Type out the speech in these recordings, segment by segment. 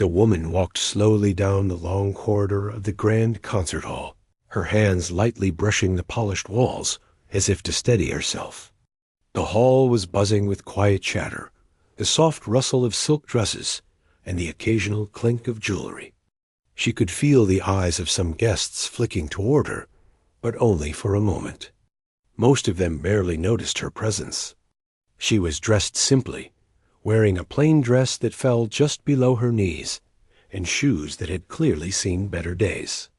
The woman walked slowly down the long corridor of the grand concert hall, her hands lightly brushing the polished walls as if to steady herself. The hall was buzzing with quiet chatter, the soft rustle of silk dresses, and the occasional clink of jewelry. She could feel the eyes of some guests flicking toward her, but only for a moment. Most of them barely noticed her presence. She was dressed simply, wearing a plain dress that fell just below her knees, and shoes that had clearly seen better days.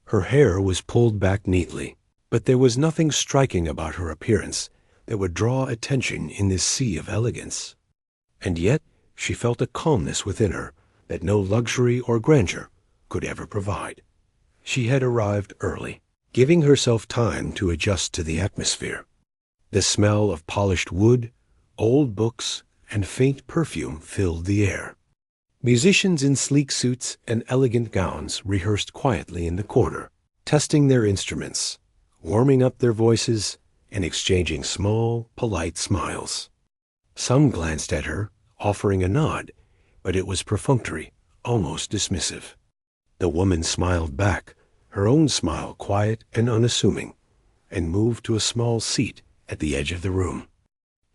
Her hair was pulled back neatly, but there was nothing striking about her appearance that would draw attention in this sea of elegance. And yet she felt a calmness within her that no luxury or grandeur could ever provide. She had arrived early, giving herself time to adjust to the atmosphere. The smell of polished wood, old books, and faint perfume filled the air. Musicians in sleek suits and elegant gowns rehearsed quietly in the corner, testing their instruments, warming up their voices, and exchanging small, polite smiles. Some glanced at her, offering a nod, but it was perfunctory, almost dismissive. The woman smiled back, her own smile quiet and unassuming, and moved to a small seat at the edge of the room.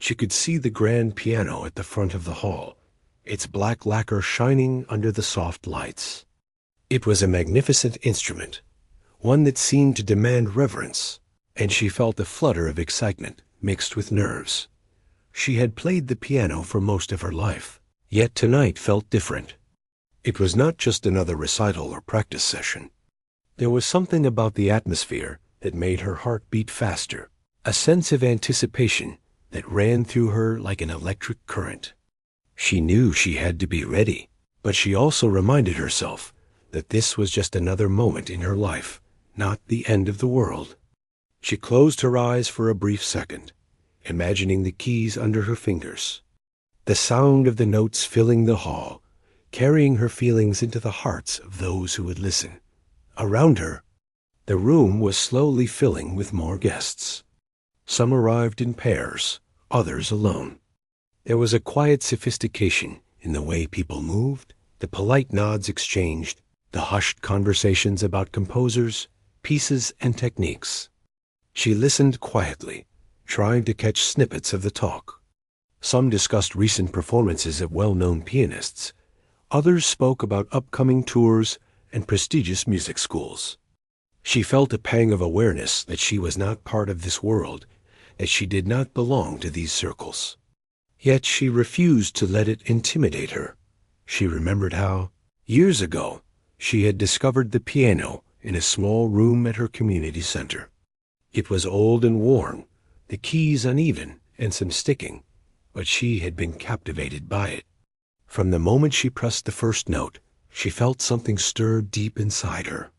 She could see the grand piano at the front of the hall, its black lacquer shining under the soft lights. It was a magnificent instrument, one that seemed to demand reverence, and she felt a flutter of excitement mixed with nerves. She had played the piano for most of her life, yet tonight felt different. It was not just another recital or practice session. There was something about the atmosphere that made her heart beat faster, a sense of anticipation that ran through her like an electric current. She knew she had to be ready, but she also reminded herself that this was just another moment in her life, not the end of the world. She closed her eyes for a brief second, imagining the keys under her fingers, the sound of the notes filling the hall, carrying her feelings into the hearts of those who would listen. Around her, the room was slowly filling with more guests. Some arrived in pairs, others alone. There was a quiet sophistication in the way people moved, the polite nods exchanged, the hushed conversations about composers, pieces, and techniques. She listened quietly, trying to catch snippets of the talk. Some discussed recent performances of well-known pianists. Others spoke about upcoming tours and prestigious music schools. She felt a pang of awareness that she was not part of this world, that she did not belong to these circles. Yet she refused to let it intimidate her. She remembered how, years ago, she had discovered the piano in a small room at her community center. It was old and worn, the keys uneven and some sticking, but she had been captivated by it. From the moment she pressed the first note, she felt something stir deep inside her.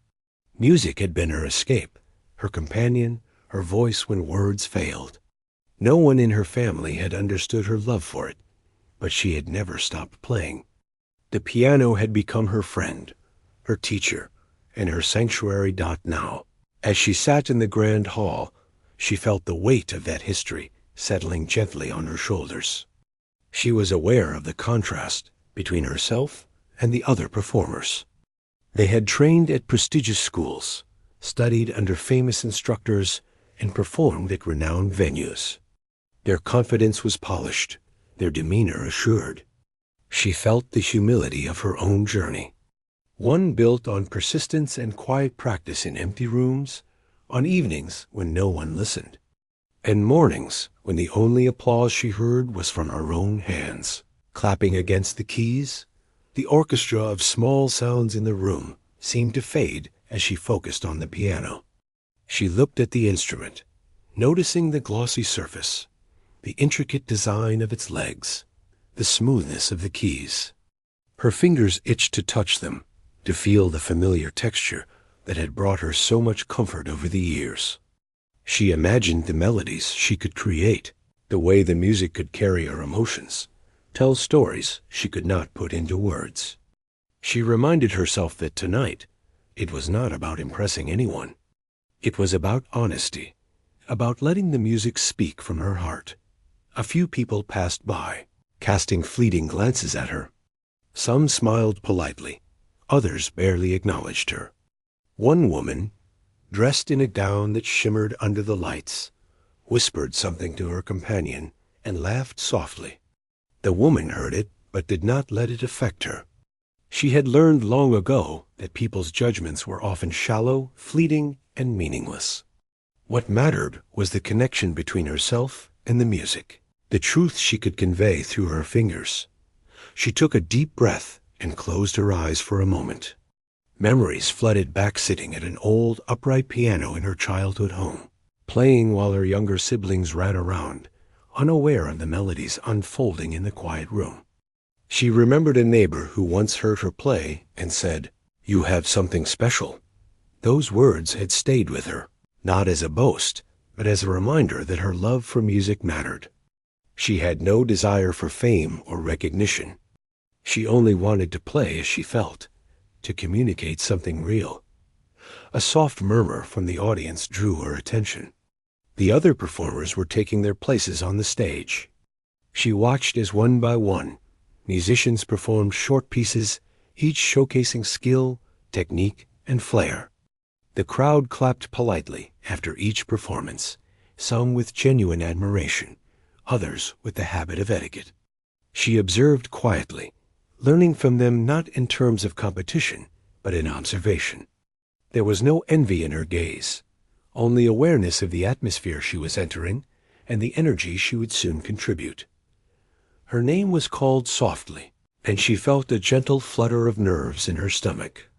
Music had been her escape, her companion, her voice when words failed. No one in her family had understood her love for it, but she had never stopped playing. The piano had become her friend, her teacher, and her sanctuary. Now, as she sat in the grand hall, she felt the weight of that history settling gently on her shoulders. She was aware of the contrast between herself and the other performers. They had trained at prestigious schools, studied under famous instructors, and performed at renowned venues. Their confidence was polished, their demeanor assured. She felt the humility of her own journey, one built on persistence and quiet practice in empty rooms, on evenings when no one listened, and mornings when the only applause she heard was from her own hands. Clapping against the keys, the orchestra of small sounds in the room seemed to fade as she focused on the piano. She looked at the instrument, noticing the glossy surface, the intricate design of its legs, the smoothness of the keys. Her fingers itched to touch them, to feel the familiar texture that had brought her so much comfort over the years. She imagined the melodies she could create, the way the music could carry her emotions, tell stories she could not put into words. She reminded herself that tonight it was not about impressing anyone. It was about honesty, about letting the music speak from her heart. A few people passed by, casting fleeting glances at her. Some smiled politely, others barely acknowledged her. One woman, dressed in a gown that shimmered under the lights, whispered something to her companion and laughed softly. The woman heard it, but did not let it affect her. She had learned long ago that people's judgments were often shallow, fleeting, and meaningless. What mattered was the connection between herself and the music, the truth she could convey through her fingers. She took a deep breath and closed her eyes for a moment. Memories flooded back sitting at an old, upright piano in her childhood home, playing while her younger siblings ran around, unaware of the melodies unfolding in the quiet room. She remembered a neighbor who once heard her play and said, "You have something special." Those words had stayed with her, not as a boast, but as a reminder that her love for music mattered. She had no desire for fame or recognition. She only wanted to play as she felt, to communicate something real. A soft murmur from the audience drew her attention. The other performers were taking their places on the stage. She watched as one by one, musicians performed short pieces, each showcasing skill, technique, and flair. The crowd clapped politely after each performance, some with genuine admiration, others with the habit of etiquette. She observed quietly, learning from them not in terms of competition, but in observation. There was no envy in her gaze, only awareness of the atmosphere she was entering and the energy she would soon contribute. Her name was called softly, and she felt a gentle flutter of nerves in her stomach.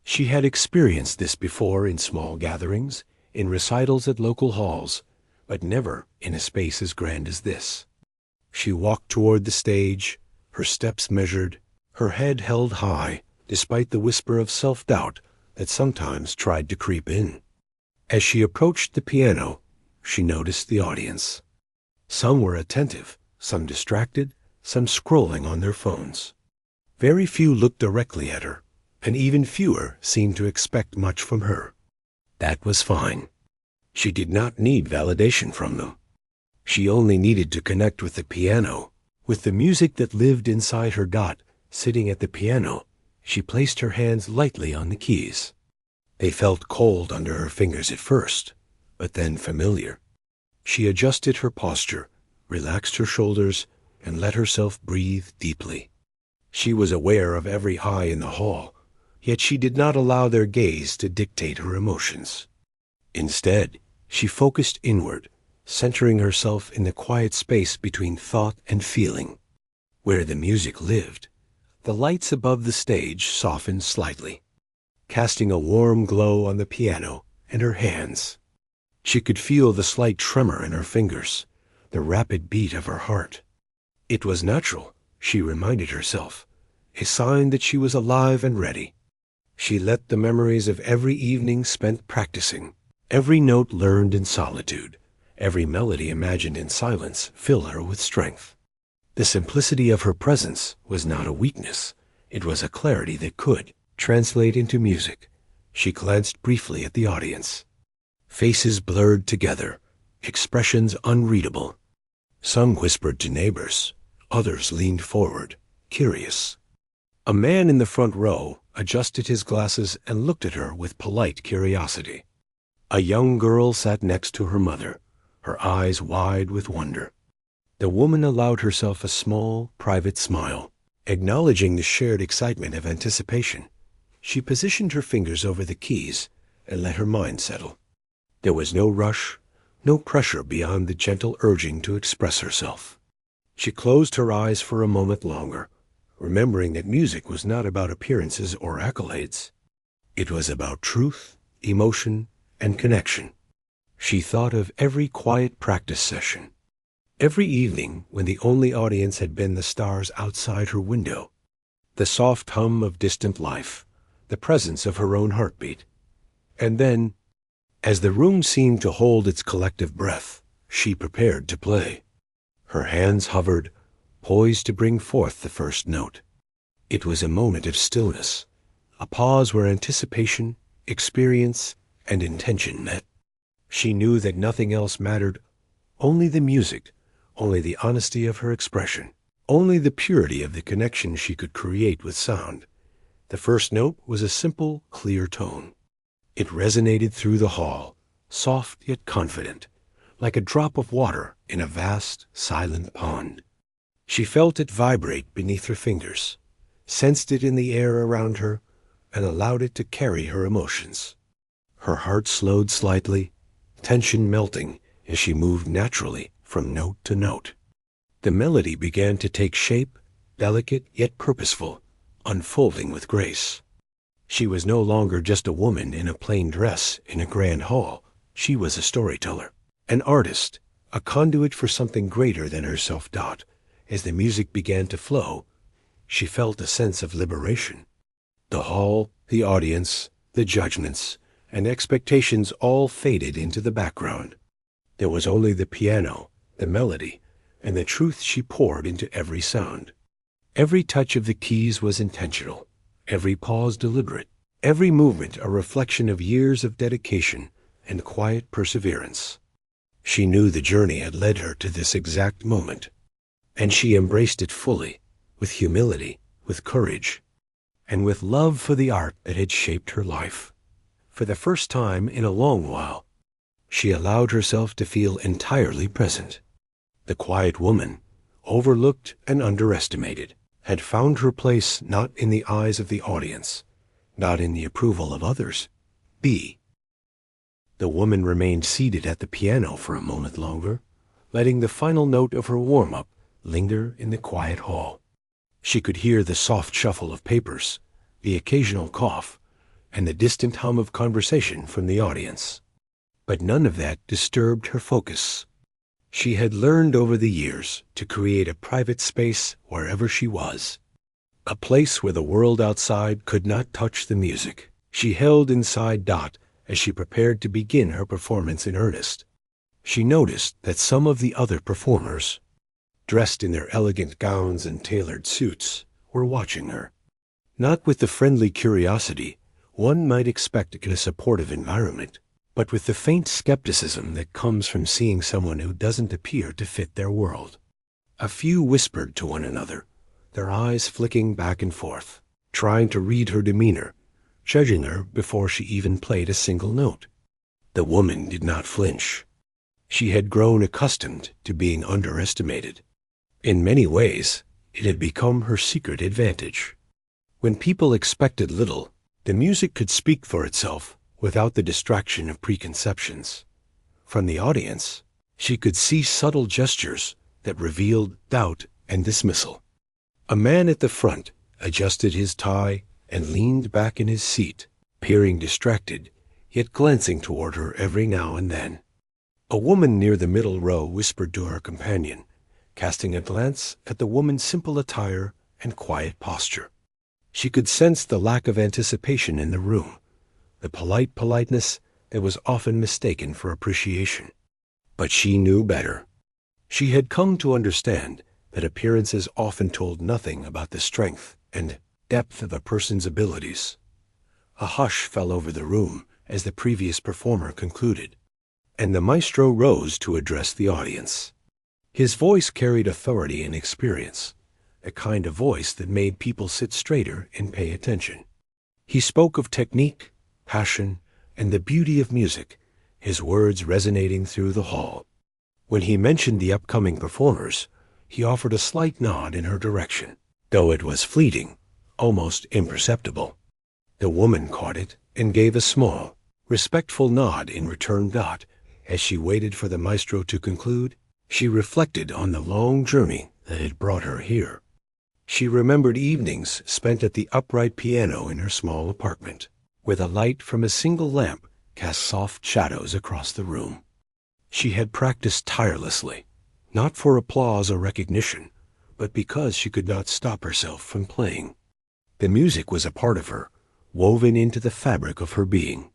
She had experienced this before in small gatherings, in recitals at local halls, but never in a space as grand as this. She walked toward the stage, her steps measured, her head held high, despite the whisper of self-doubt that sometimes tried to creep in. As she approached the piano, she noticed the audience. Some were attentive, some distracted, some scrolling on their phones. Very few looked directly at her, and even fewer seemed to expect much from her. That was fine. She did not need validation from them. She only needed to connect with the piano, with the music that lived inside her. Sitting at the piano, she placed her hands lightly on the keys. They felt cold under her fingers at first, but then familiar. She adjusted her posture, relaxed her shoulders, and let herself breathe deeply. She was aware of every eye in the hall, yet she did not allow their gaze to dictate her emotions. Instead, she focused inward, centering herself in the quiet space between thought and feeling. Where the music lived, the lights above the stage softened slightly, casting a warm glow on the piano and her hands. She could feel the slight tremor in her fingers, the rapid beat of her heart. It was natural, she reminded herself, a sign that she was alive and ready. She let the memories of every evening spent practicing, every note learned in solitude, every melody imagined in silence fill her with strength. The simplicity of her presence was not a weakness. It was a clarity that could translate into music. She glanced briefly at the audience. Faces blurred together, expressions unreadable. Some whispered to neighbors, others leaned forward, curious. A man in the front row adjusted his glasses and looked at her with polite curiosity. A young girl sat next to her mother, her eyes wide with wonder. The woman allowed herself a small, private smile, acknowledging the shared excitement of anticipation. She positioned her fingers over the keys and let her mind settle. There was no rush, no pressure beyond the gentle urging to express herself. She closed her eyes for a moment longer, remembering that music was not about appearances or accolades. It was about truth, emotion, and connection. She thought of every quiet practice session, every evening when the only audience had been the stars outside her window, the soft hum of distant life, the presence of her own heartbeat. And then, as the room seemed to hold its collective breath, she prepared to play. Her hands hovered, poised to bring forth the first note. It was a moment of stillness, a pause where anticipation, experience, and intention met. She knew that nothing else mattered, only the music, only the honesty of her expression, only the purity of the connection she could create with sound. The first note was a simple, clear tone. It resonated through the hall, soft yet confident, like a drop of water in a vast, silent pond. She felt it vibrate beneath her fingers, sensed it in the air around her, and allowed it to carry her emotions. Her heart slowed slightly, tension melting as she moved naturally from note to note. The melody began to take shape, delicate yet purposeful, unfolding with grace. She was no longer just a woman in a plain dress in a grand hall. She was a storyteller, an artist, a conduit for something greater than herself. As the music began to flow, she felt a sense of liberation. The hall, the audience, the judgments, and expectations all faded into the background. There was only the piano, the melody, and the truth she poured into every sound. Every touch of the keys was intentional, every pause deliberate, every movement a reflection of years of dedication and quiet perseverance. She knew the journey had led her to this exact moment, and she embraced it fully, with humility, with courage, and with love for the art that had shaped her life. For the first time in a long while, she allowed herself to feel entirely present. The quiet woman, overlooked and underestimated, had found her place not in the eyes of the audience, not in the approval of others. The woman remained seated at the piano for a moment longer, letting the final note of her warm-up linger in the quiet hall. She could hear the soft shuffle of papers, the occasional cough, and the distant hum of conversation from the audience. But none of that disturbed her focus. She had learned over the years to create a private space wherever she was, a place where the world outside could not touch the music she held inside as she prepared to begin her performance in earnest. She noticed that some of the other performers, dressed in their elegant gowns and tailored suits, were watching her, not with the friendly curiosity one might expect in a supportive environment, but with the faint skepticism that comes from seeing someone who doesn't appear to fit their world. A few whispered to one another, their eyes flicking back and forth, trying to read her demeanor, judging her before she even played a single note. The woman did not flinch. She had grown accustomed to being underestimated. In many ways, it had become her secret advantage. When people expected little, the music could speak for itself without the distraction of preconceptions. From the audience, she could see subtle gestures that revealed doubt and dismissal. A man at the front adjusted his tie and leaned back in his seat, peering distracted, yet glancing toward her every now and then. A woman near the middle row whispered to her companion, casting a glance at the woman's simple attire and quiet posture. She could sense the lack of anticipation in the room, the polite politeness that was often mistaken for appreciation. But she knew better. She had come to understand that appearances often told nothing about the strength and depth of a person's abilities. A hush fell over the room as the previous performer concluded, and the maestro rose to address the audience. His voice carried authority and experience, a kind of voice that made people sit straighter and pay attention. He spoke of technique, passion, and the beauty of music, his words resonating through the hall. When he mentioned the upcoming performers, he offered a slight nod in her direction, though it was fleeting, almost imperceptible. The woman caught it and gave a small, respectful nod in return. As she waited for the maestro to conclude, she reflected on the long journey that had brought her here. She remembered evenings spent at the upright piano in her small apartment, where the light from a single lamp cast soft shadows across the room. She had practiced tirelessly, not for applause or recognition, but because she could not stop herself from playing. The music was a part of her, woven into the fabric of her being.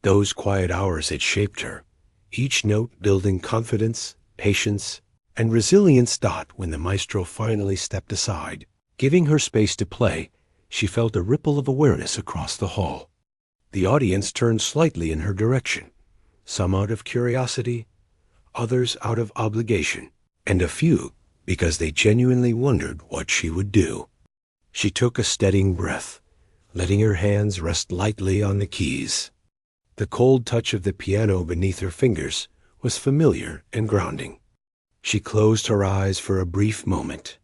Those quiet hours had shaped her, each note building confidence, patience, and resilience. When the maestro finally stepped aside, giving her space to play, she felt a ripple of awareness across the hall. The audience turned slightly in her direction, some out of curiosity, others out of obligation, and a few, because they genuinely wondered what she would do. She took a steadying breath, letting her hands rest lightly on the keys. The cold touch of the piano beneath her fingers was familiar and grounding. She closed her eyes for a brief moment,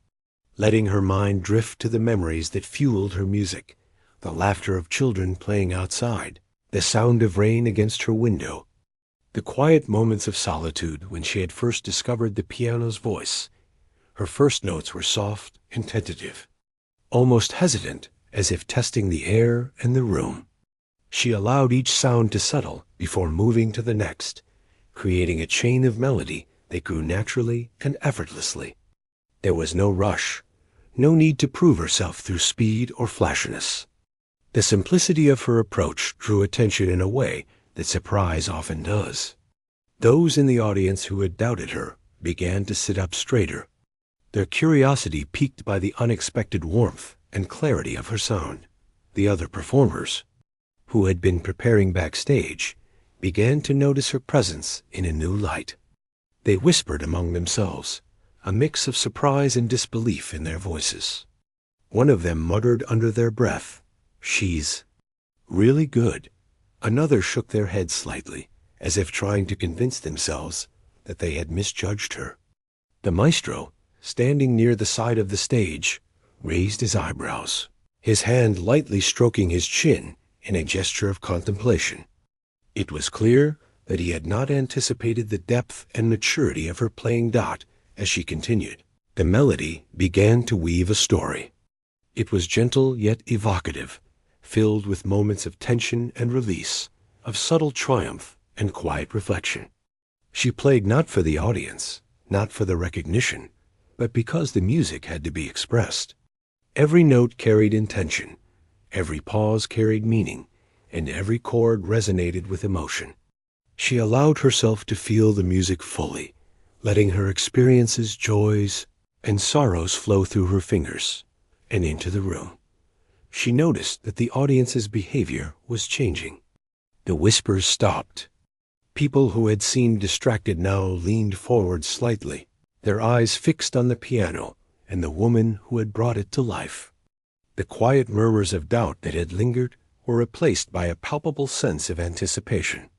letting her mind drift to the memories that fueled her music, the laughter of children playing outside, the sound of rain against her window, the quiet moments of solitude when she had first discovered the piano's voice. Her first notes were soft and tentative, almost hesitant, as if testing the air and the room. She allowed each sound to settle before moving to the next, creating a chain of melody that grew naturally and effortlessly. There was no rush, no need to prove herself through speed or flashiness. The simplicity of her approach drew attention in a way that surprise often does. Those in the audience who had doubted her began to sit up straighter, their curiosity piqued by the unexpected warmth and clarity of her sound. The other performers, who had been preparing backstage, began to notice her presence in a new light. They whispered among themselves, a mix of surprise and disbelief in their voices. One of them muttered under their breath, "She's really good." Another shook their heads slightly, as if trying to convince themselves that they had misjudged her. The maestro, standing near the side of the stage, raised his eyebrows, his hand lightly stroking his chin in a gesture of contemplation. It was clear that he had not anticipated the depth and maturity of her playing dot as she continued. The melody began to weave a story. It was gentle yet evocative, filled with moments of tension and release, of subtle triumph and quiet reflection. She played not for the audience, not for the recognition, but because the music had to be expressed. Every note carried intention, every pause carried meaning, and every chord resonated with emotion. She allowed herself to feel the music fully, letting her experiences, joys, and sorrows flow through her fingers and into the room. She noticed that the audience's behavior was changing. The whispers stopped. People who had seemed distracted now leaned forward slightly, their eyes fixed on the piano and the woman who had brought it to life. The quiet murmurs of doubt that had lingered were replaced by a palpable sense of anticipation.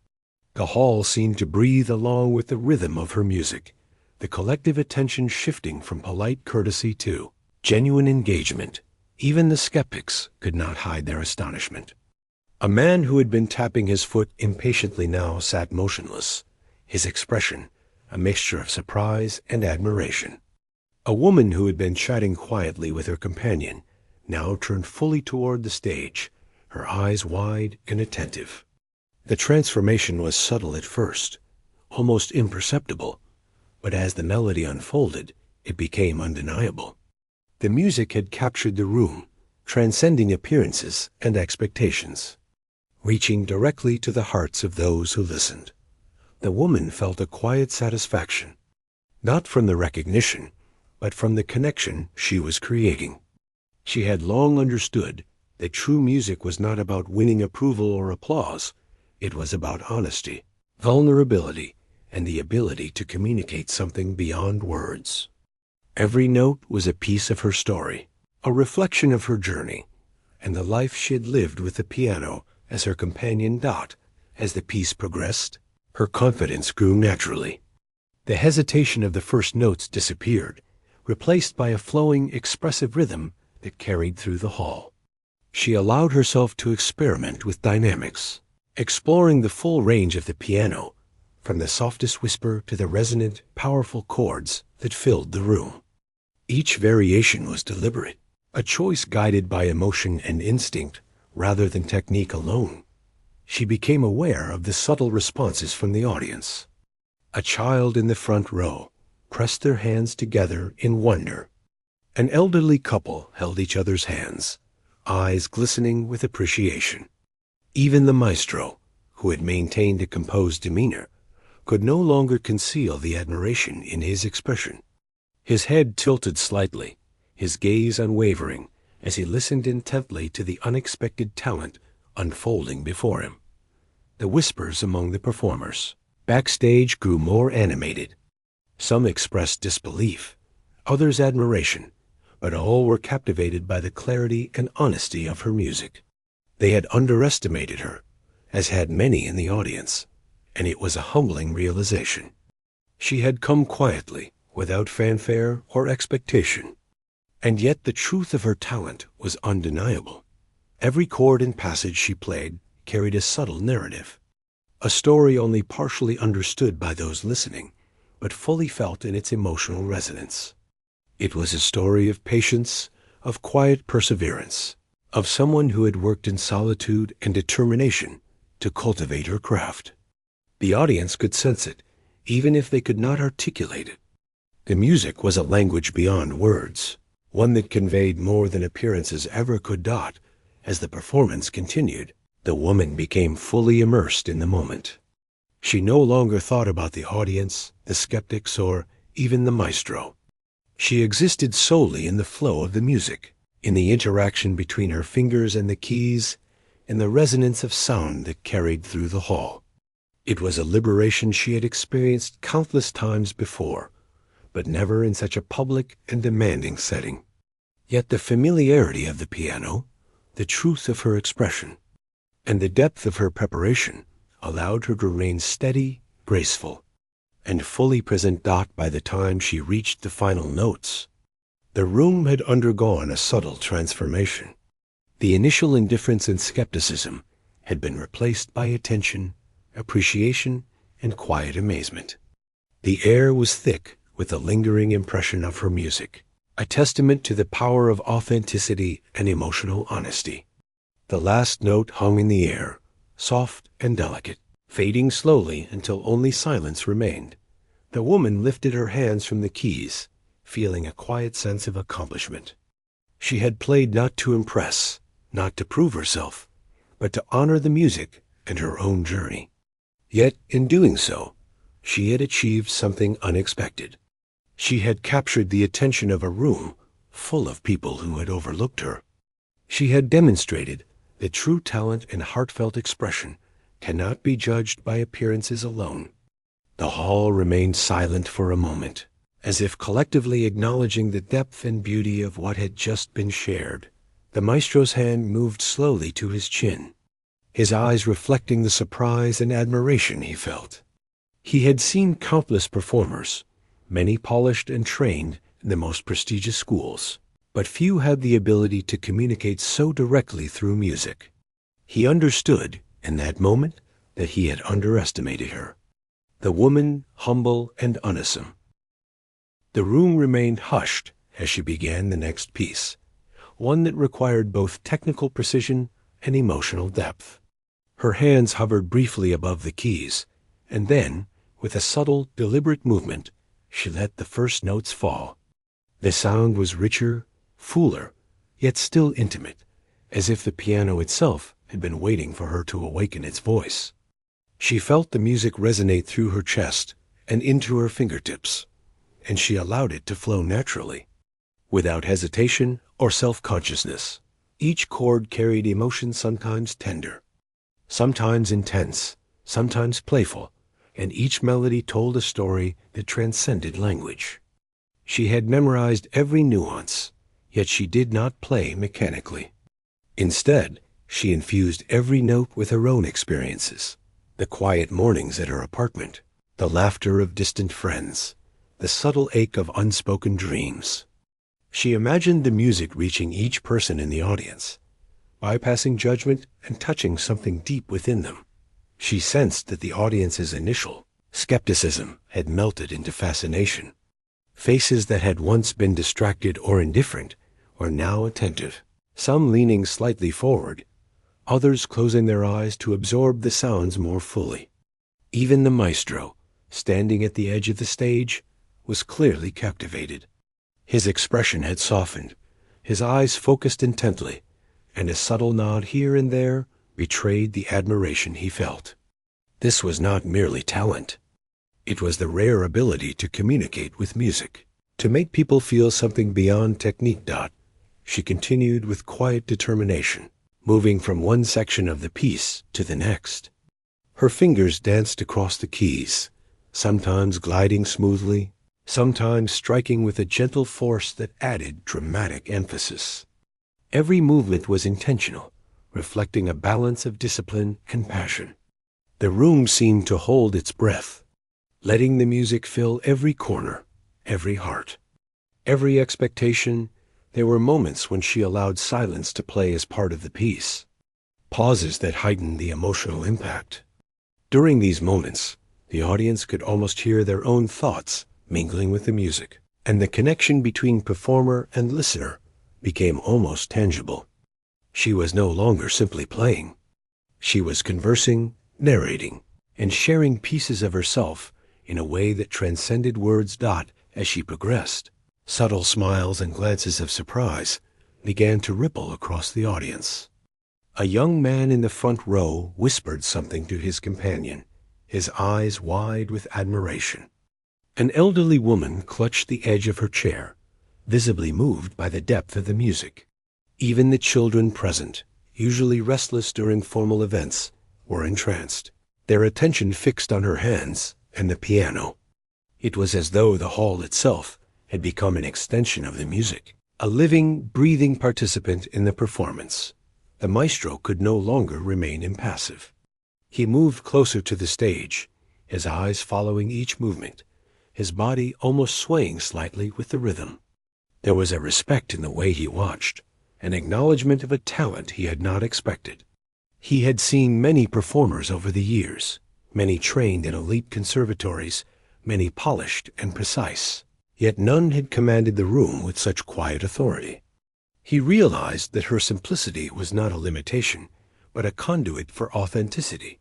The hall seemed to breathe along with the rhythm of her music, the collective attention shifting from polite courtesy to genuine engagement. Even the skeptics could not hide their astonishment. A man who had been tapping his foot impatiently now sat motionless, his expression a mixture of surprise and admiration. A woman who had been chatting quietly with her companion now turned fully toward the stage, her eyes wide and attentive. The transformation was subtle at first, almost imperceptible, but as the melody unfolded, it became undeniable. The music had captured the room, transcending appearances and expectations, reaching directly to the hearts of those who listened. The woman felt a quiet satisfaction, not from the recognition, but from the connection she was creating. She had long understood that true music was not about winning approval or applause. It was about honesty, vulnerability, and the ability to communicate something beyond words. Every note was a piece of her story, a reflection of her journey, and the life she had lived with the piano as her companion dot. As the piece progressed, her confidence grew naturally. The hesitation of the first notes disappeared, replaced by a flowing, expressive rhythm that carried through the hall. She allowed herself to experiment with dynamics, exploring the full range of the piano, from the softest whisper to the resonant, powerful chords that filled the room. Each variation was deliberate, a choice guided by emotion and instinct rather than technique alone. She became aware of the subtle responses from the audience. A child in the front row pressed their hands together in wonder. An elderly couple held each other's hands, eyes glistening with appreciation. Even the maestro, who had maintained a composed demeanor, could no longer conceal the admiration in his expression. His head tilted slightly, his gaze unwavering, as he listened intently to the unexpected talent unfolding before him. The whispers among the performers backstage grew more animated. Some expressed disbelief, others admiration, but all were captivated by the clarity and honesty of her music. They had underestimated her, as had many in the audience, and it was a humbling realization. She had come quietly, without fanfare or expectation, and yet the truth of her talent was undeniable. Every chord and passage she played carried a subtle narrative, a story only partially understood by those listening, but fully felt in its emotional resonance. It was a story of patience, of quiet perseverance, of someone who had worked in solitude and determination to cultivate her craft. The audience could sense it, even if they could not articulate it. The music was a language beyond words, one that conveyed more than appearances ever could. As the performance continued, the woman became fully immersed in the moment. She no longer thought about the audience, the skeptics, or even the maestro. She existed solely in the flow of the music, in the interaction between her fingers and the keys, in the resonance of sound that carried through the hall. It was a liberation she had experienced countless times before, but never in such a public and demanding setting. Yet the familiarity of the piano, the truth of her expression, and the depth of her preparation allowed her to remain steady, graceful, and fully present. By the time she reached the final notes, the room had undergone a subtle transformation. The initial indifference and skepticism had been replaced by attention, appreciation, and quiet amazement. The air was thick with the lingering impression of her music, a testament to the power of authenticity and emotional honesty. The last note hung in the air, soft and delicate, fading slowly until only silence remained. The woman lifted her hands from the keys, feeling a quiet sense of accomplishment. She had played not to impress, not to prove herself, but to honor the music and her own journey. Yet, in doing so, she had achieved something unexpected. She had captured the attention of a room full of people who had overlooked her. She had demonstrated that true talent and heartfelt expression cannot be judged by appearances alone. The hall remained silent for a moment, as if collectively acknowledging the depth and beauty of what had just been shared. The maestro's hand moved slowly to his chin, his eyes reflecting the surprise and admiration he felt. He had seen countless performers, many polished and trained in the most prestigious schools, but few had the ability to communicate so directly through music. He understood, in that moment, that he had underestimated her. The woman, humble and unassuming. The room remained hushed as she began the next piece, one that required both technical precision and emotional depth. Her hands hovered briefly above the keys, and then, with a subtle, deliberate movement, she let the first notes fall. The sound was richer, fuller, yet still intimate, as if the piano itself had been waiting for her to awaken its voice. She felt the music resonate through her chest and into her fingertips, and she allowed it to flow naturally, without hesitation or self-consciousness. Each chord carried emotion, sometimes tender, sometimes intense, sometimes playful, and each melody told a story that transcended language. She had memorized every nuance, yet she did not play mechanically. Instead, she infused every note with her own experiences, the quiet mornings at her apartment, the laughter of distant friends, the subtle ache of unspoken dreams. She imagined the music reaching each person in the audience, bypassing judgment and touching something deep within them. She sensed that the audience's initial skepticism had melted into fascination. Faces that had once been distracted or indifferent were now attentive, some leaning slightly forward, others closing their eyes to absorb the sounds more fully. Even the maestro, standing at the edge of the stage, was clearly captivated. His expression had softened, his eyes focused intently, and a subtle nod here and there betrayed the admiration he felt. This was not merely talent. It was the rare ability to communicate with music, to make people feel something beyond technique. She continued with quiet determination, moving from one section of the piece to the next. Her fingers danced across the keys, sometimes gliding smoothly, sometimes striking with a gentle force that added dramatic emphasis. Every movement was intentional, reflecting a balance of discipline and passion. The room seemed to hold its breath, letting the music fill every corner, every heart, every expectation. There were moments when she allowed silence to play as part of the piece, pauses that heightened the emotional impact. During these moments, the audience could almost hear their own thoughts mingling with the music, and the connection between performer and listener became almost tangible. She was no longer simply playing. She was conversing, narrating, and sharing pieces of herself in a way that transcended words. As she progressed, subtle smiles and glances of surprise began to ripple across the audience. A young man in the front row whispered something to his companion, his eyes wide with admiration. An elderly woman clutched the edge of her chair, visibly moved by the depth of the music. Even the children present, usually restless during formal events, were entranced, their attention fixed on her hands and the piano. It was as though the hall itself had become an extension of the music, a living, breathing participant in the performance. The maestro could no longer remain impassive. He moved closer to the stage, his eyes following each movement, his body almost swaying slightly with the rhythm. There was a respect in the way he watched, an acknowledgement of a talent he had not expected. He had seen many performers over the years, many trained in elite conservatories, many polished and precise, yet none had commanded the room with such quiet authority. He realized that her simplicity was not a limitation, but a conduit for authenticity,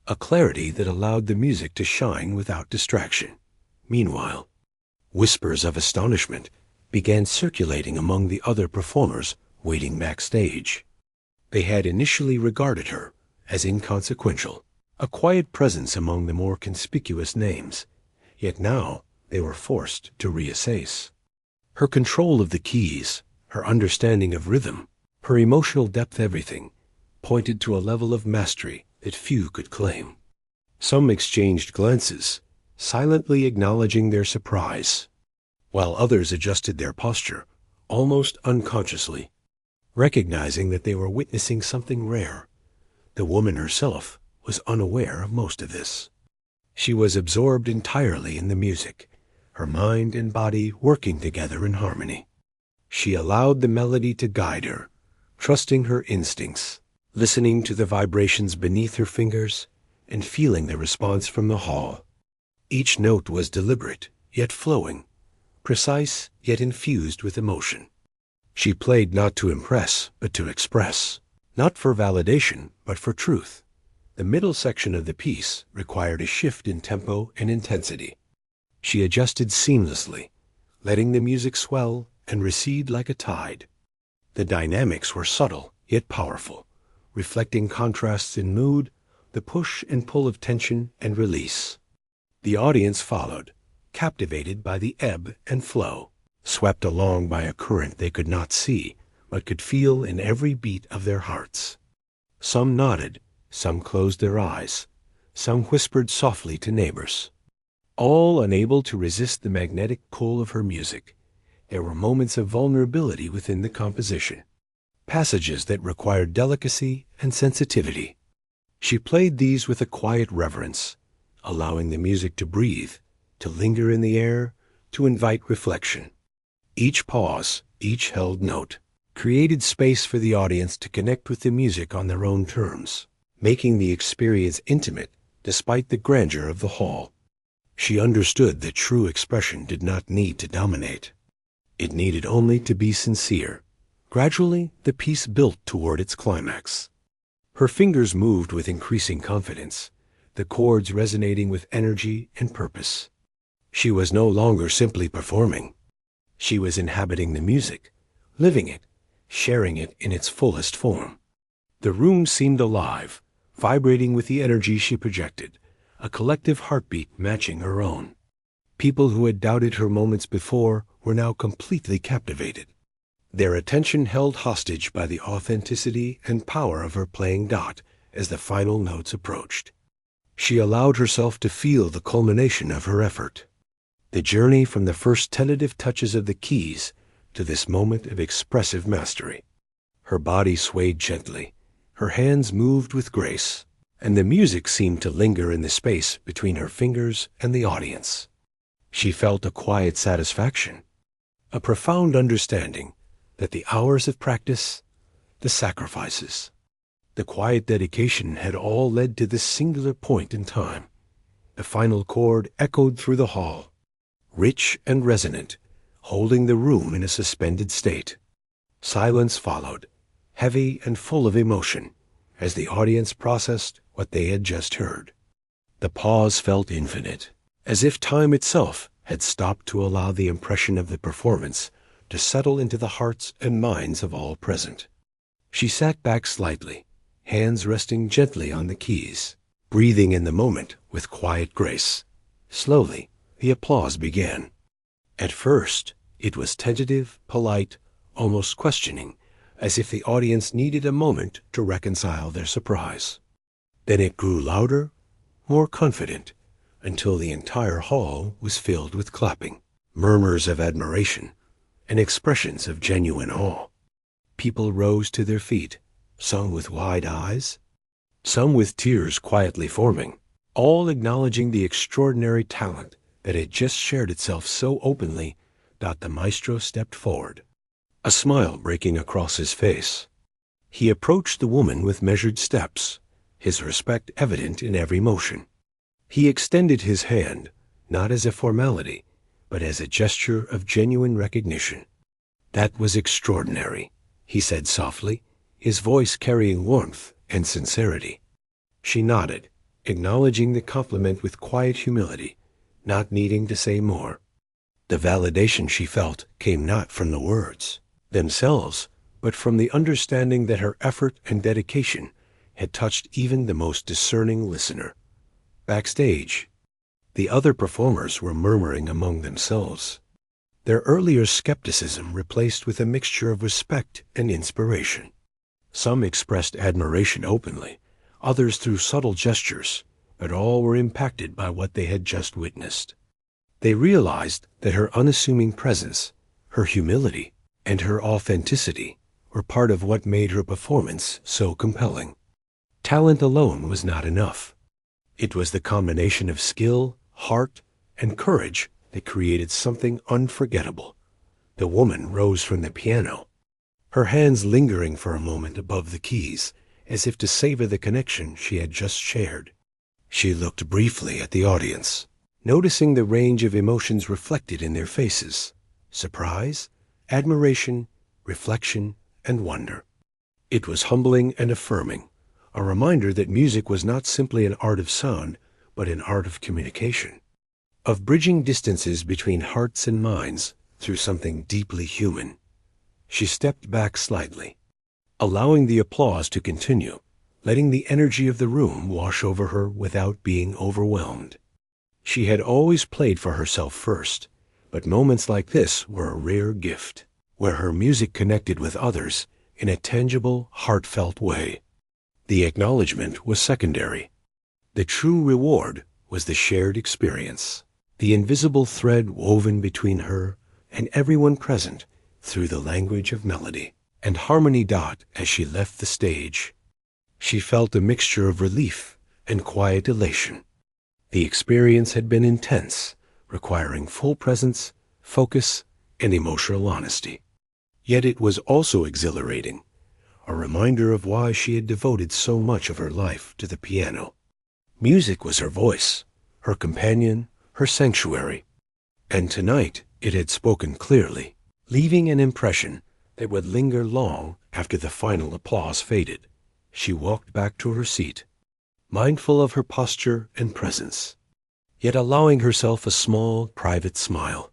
a clarity that allowed the music to shine without distraction. Meanwhile, whispers of astonishment began circulating among the other performers waiting backstage. They had initially regarded her as inconsequential, a quiet presence among the more conspicuous names, yet now they were forced to reassess. Her control of the keys, her understanding of rhythm, her emotional depth, everything pointed to a level of mastery that few could claim. Some exchanged glances, silently acknowledging their surprise, while others adjusted their posture, almost unconsciously, recognizing that they were witnessing something rare. The woman herself was unaware of most of this. She was absorbed entirely in the music, her mind and body working together in harmony. She allowed the melody to guide her, trusting her instincts, listening to the vibrations beneath her fingers, and feeling the response from the hall. Each note was deliberate, yet flowing, precise, yet infused with emotion. She played not to impress, but to express, not for validation, but for truth. The middle section of the piece required a shift in tempo and intensity. She adjusted seamlessly, letting the music swell and recede like a tide. The dynamics were subtle, yet powerful, reflecting contrasts in mood, the push and pull of tension and release. The audience followed, captivated by the ebb and flow, swept along by a current they could not see, but could feel in every beat of their hearts. Some nodded, some closed their eyes, some whispered softly to neighbors, all unable to resist the magnetic pull of her music. There were moments of vulnerability within the composition, passages that required delicacy and sensitivity. She played these with a quiet reverence, allowing the music to breathe, to linger in the air, to invite reflection. Each pause, each held note, created space for the audience to connect with the music on their own terms, making the experience intimate despite the grandeur of the hall. She understood that true expression did not need to dominate. It needed only to be sincere. Gradually, the piece built toward its climax. Her fingers moved with increasing confidence, the chords resonating with energy and purpose. She was no longer simply performing. She was inhabiting the music, living it, sharing it in its fullest form. The room seemed alive, vibrating with the energy she projected, a collective heartbeat matching her own. People who had doubted her moments before were now completely captivated, their attention held hostage by the authenticity and power of her playing as the final notes approached. She allowed herself to feel the culmination of her effort. The journey from the first tentative touches of the keys to this moment of expressive mastery. Her body swayed gently, her hands moved with grace, and the music seemed to linger in the space between her fingers and the audience. She felt a quiet satisfaction, a profound understanding that the hours of practice, the sacrifices, the quiet dedication had all led to this singular point in time. The final chord echoed through the hall, rich and resonant, holding the room in a suspended state. Silence followed, heavy and full of emotion, as the audience processed what they had just heard. The pause felt infinite, as if time itself had stopped to allow the impression of the performance to settle into the hearts and minds of all present. She sat back slightly, hands resting gently on the keys, breathing in the moment with quiet grace. Slowly, the applause began. At first, it was tentative, polite, almost questioning, as if the audience needed a moment to reconcile their surprise. Then it grew louder, more confident, until the entire hall was filled with clapping, murmurs of admiration, and expressions of genuine awe. People rose to their feet, some with wide eyes, some with tears quietly forming, all acknowledging the extraordinary talent that had just shared itself so openly that the maestro stepped forward, a smile breaking across his face. He approached the woman with measured steps, his respect evident in every motion. He extended his hand, not as a formality, but as a gesture of genuine recognition. "That was extraordinary," he said softly, his voice carrying warmth and sincerity. She nodded, acknowledging the compliment with quiet humility, not needing to say more. The validation she felt came not from the words themselves, but from the understanding that her effort and dedication had touched even the most discerning listener. Backstage, the other performers were murmuring among themselves, their earlier skepticism replaced with a mixture of respect and inspiration. Some expressed admiration openly, others through subtle gestures, but all were impacted by what they had just witnessed. They realized that her unassuming presence, her humility, and her authenticity were part of what made her performance so compelling. Talent alone was not enough. It was the combination of skill, heart, and courage that created something unforgettable. The woman rose from the piano, her hands lingering for a moment above the keys, as if to savor the connection she had just shared. She looked briefly at the audience, noticing the range of emotions reflected in their faces: surprise, admiration, reflection, and wonder. It was humbling and affirming, a reminder that music was not simply an art of sound, but an art of communication, of bridging distances between hearts and minds through something deeply human. She stepped back slightly, allowing the applause to continue, letting the energy of the room wash over her without being overwhelmed. She had always played for herself first, but moments like this were a rare gift, where her music connected with others in a tangible, heartfelt way. The acknowledgement was secondary. The true reward was the shared experience, the invisible thread woven between her and everyone present through the language of melody and harmony. As she left the stage, she felt a mixture of relief and quiet elation. The experience had been intense, requiring full presence, focus, and emotional honesty. Yet it was also exhilarating, a reminder of why she had devoted so much of her life to the piano. Music was her voice, her companion, her sanctuary, and tonight it had spoken clearly, leaving an impression that would linger long after the final applause faded. She walked back to her seat, mindful of her posture and presence, yet allowing herself a small, private smile.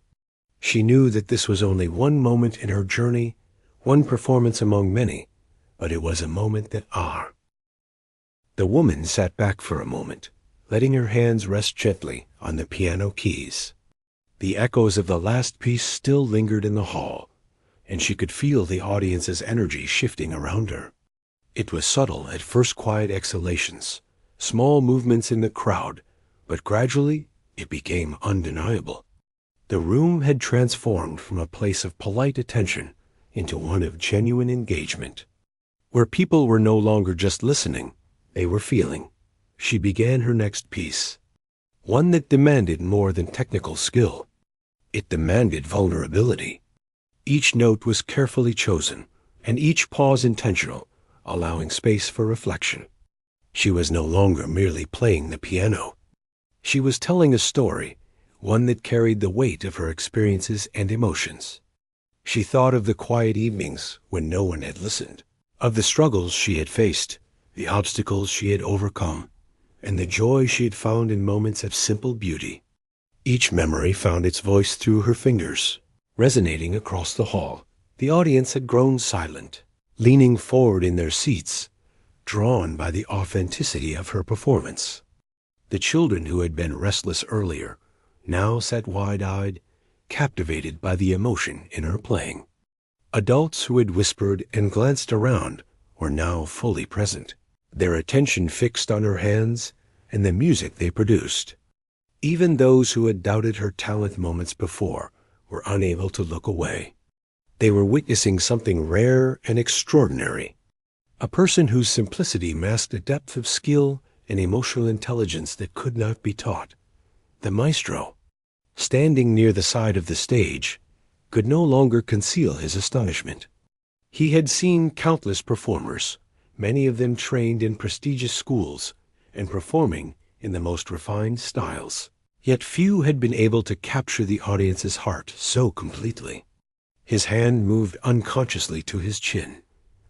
She knew that this was only one moment in her journey, one performance among many, but it was a moment that The woman sat back for a moment, letting her hands rest gently on the piano keys. The echoes of the last piece still lingered in the hall, and she could feel the audience's energy shifting around her. It was subtle at first, quiet exhalations, small movements in the crowd, but gradually it became undeniable. The room had transformed from a place of polite attention into one of genuine engagement, where people were no longer just listening, they were feeling. She began her next piece, one that demanded more than technical skill. It demanded vulnerability. Each note was carefully chosen, and each pause intentional, allowing space for reflection. She was no longer merely playing the piano. She was telling a story, one that carried the weight of her experiences and emotions. She thought of the quiet evenings when no one had listened, of the struggles she had faced, the obstacles she had overcome, and the joy she had found in moments of simple beauty. Each memory found its voice through her fingers, resonating across the hall. The audience had grown silent, leaning forward in their seats, drawn by the authenticity of her performance. The children who had been restless earlier now sat wide-eyed, captivated by the emotion in her playing. Adults who had whispered and glanced around were now fully present, their attention fixed on her hands and the music they produced. Even those who had doubted her talent moments before were unable to look away. They were witnessing something rare and extraordinary, a person whose simplicity masked a depth of skill and emotional intelligence that could not be taught. The maestro, standing near the side of the stage, could no longer conceal his astonishment. He had seen countless performers, many of them trained in prestigious schools and performing in the most refined styles. Yet few had been able to capture the audience's heart so completely. His hand moved unconsciously to his chin,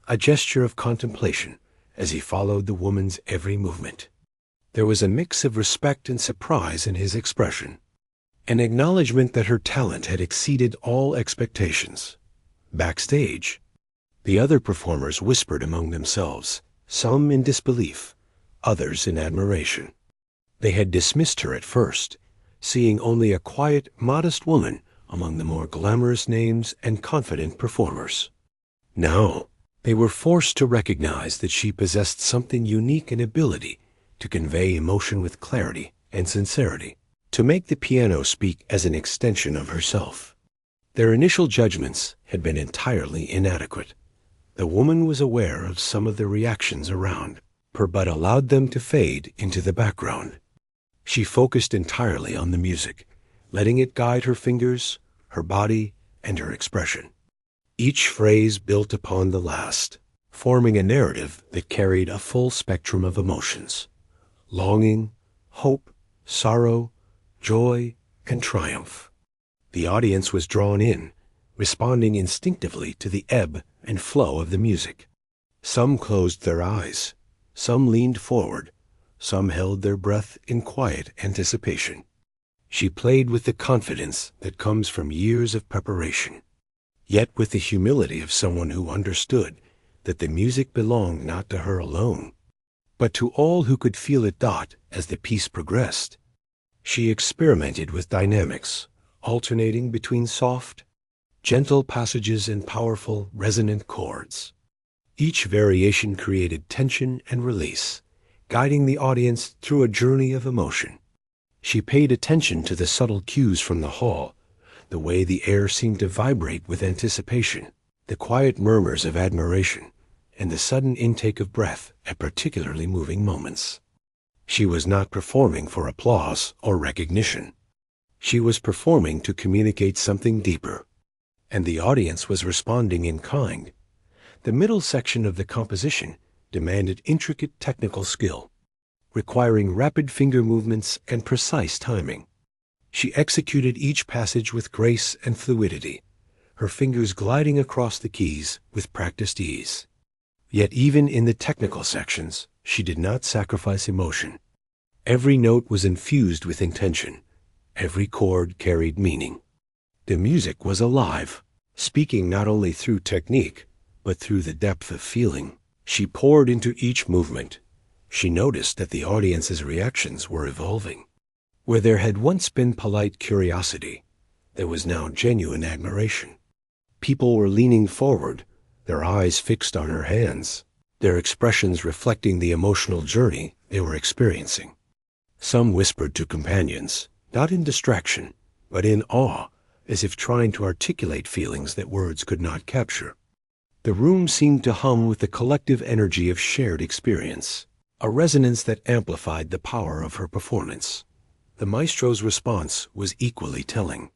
a gesture of contemplation as he followed the woman's every movement. There was a mix of respect and surprise in his expression, an acknowledgement that her talent had exceeded all expectations. Backstage, the other performers whispered among themselves, some in disbelief, others in admiration. They had dismissed her at first, seeing only a quiet, modest woman among the more glamorous names and confident performers. Now, they were forced to recognize that she possessed something unique in ability to convey emotion with clarity and sincerity, to make the piano speak as an extension of herself. Their initial judgments had been entirely inadequate. The woman was aware of some of the reactions around her, but allowed them to fade into the background. She focused entirely on the music, letting it guide her fingers, her body, and her expression. Each phrase built upon the last, forming a narrative that carried a full spectrum of emotions: longing, hope, sorrow, joy, and triumph. The audience was drawn in, responding instinctively to the ebb and flow of the music. Some closed their eyes, some leaned forward, some held their breath in quiet anticipation. She played with the confidence that comes from years of preparation, yet with the humility of someone who understood that the music belonged not to her alone, but to all who could feel it as the piece progressed. She experimented with dynamics, alternating between soft, gentle passages and powerful, resonant chords. Each variation created tension and release, guiding the audience through a journey of emotion. She paid attention to the subtle cues from the hall, the way the air seemed to vibrate with anticipation, the quiet murmurs of admiration, and the sudden intake of breath at particularly moving moments. She was not performing for applause or recognition. She was performing to communicate something deeper, and the audience was responding in kind. The middle section of the composition demanded intricate technical skill, requiring rapid finger movements and precise timing. She executed each passage with grace and fluidity, her fingers gliding across the keys with practiced ease. Yet even in the technical sections, she did not sacrifice emotion. Every note was infused with intention. Every chord carried meaning. The music was alive, speaking not only through technique, but through the depth of feeling. She poured into each movement. She noticed that the audience's reactions were evolving. Where there had once been polite curiosity, there was now genuine admiration. People were leaning forward, their eyes fixed on her hands, their expressions reflecting the emotional journey they were experiencing. Some whispered to companions, not in distraction, but in awe, as if trying to articulate feelings that words could not capture. The room seemed to hum with the collective energy of shared experience, a resonance that amplified the power of her performance. The maestro's response was equally telling.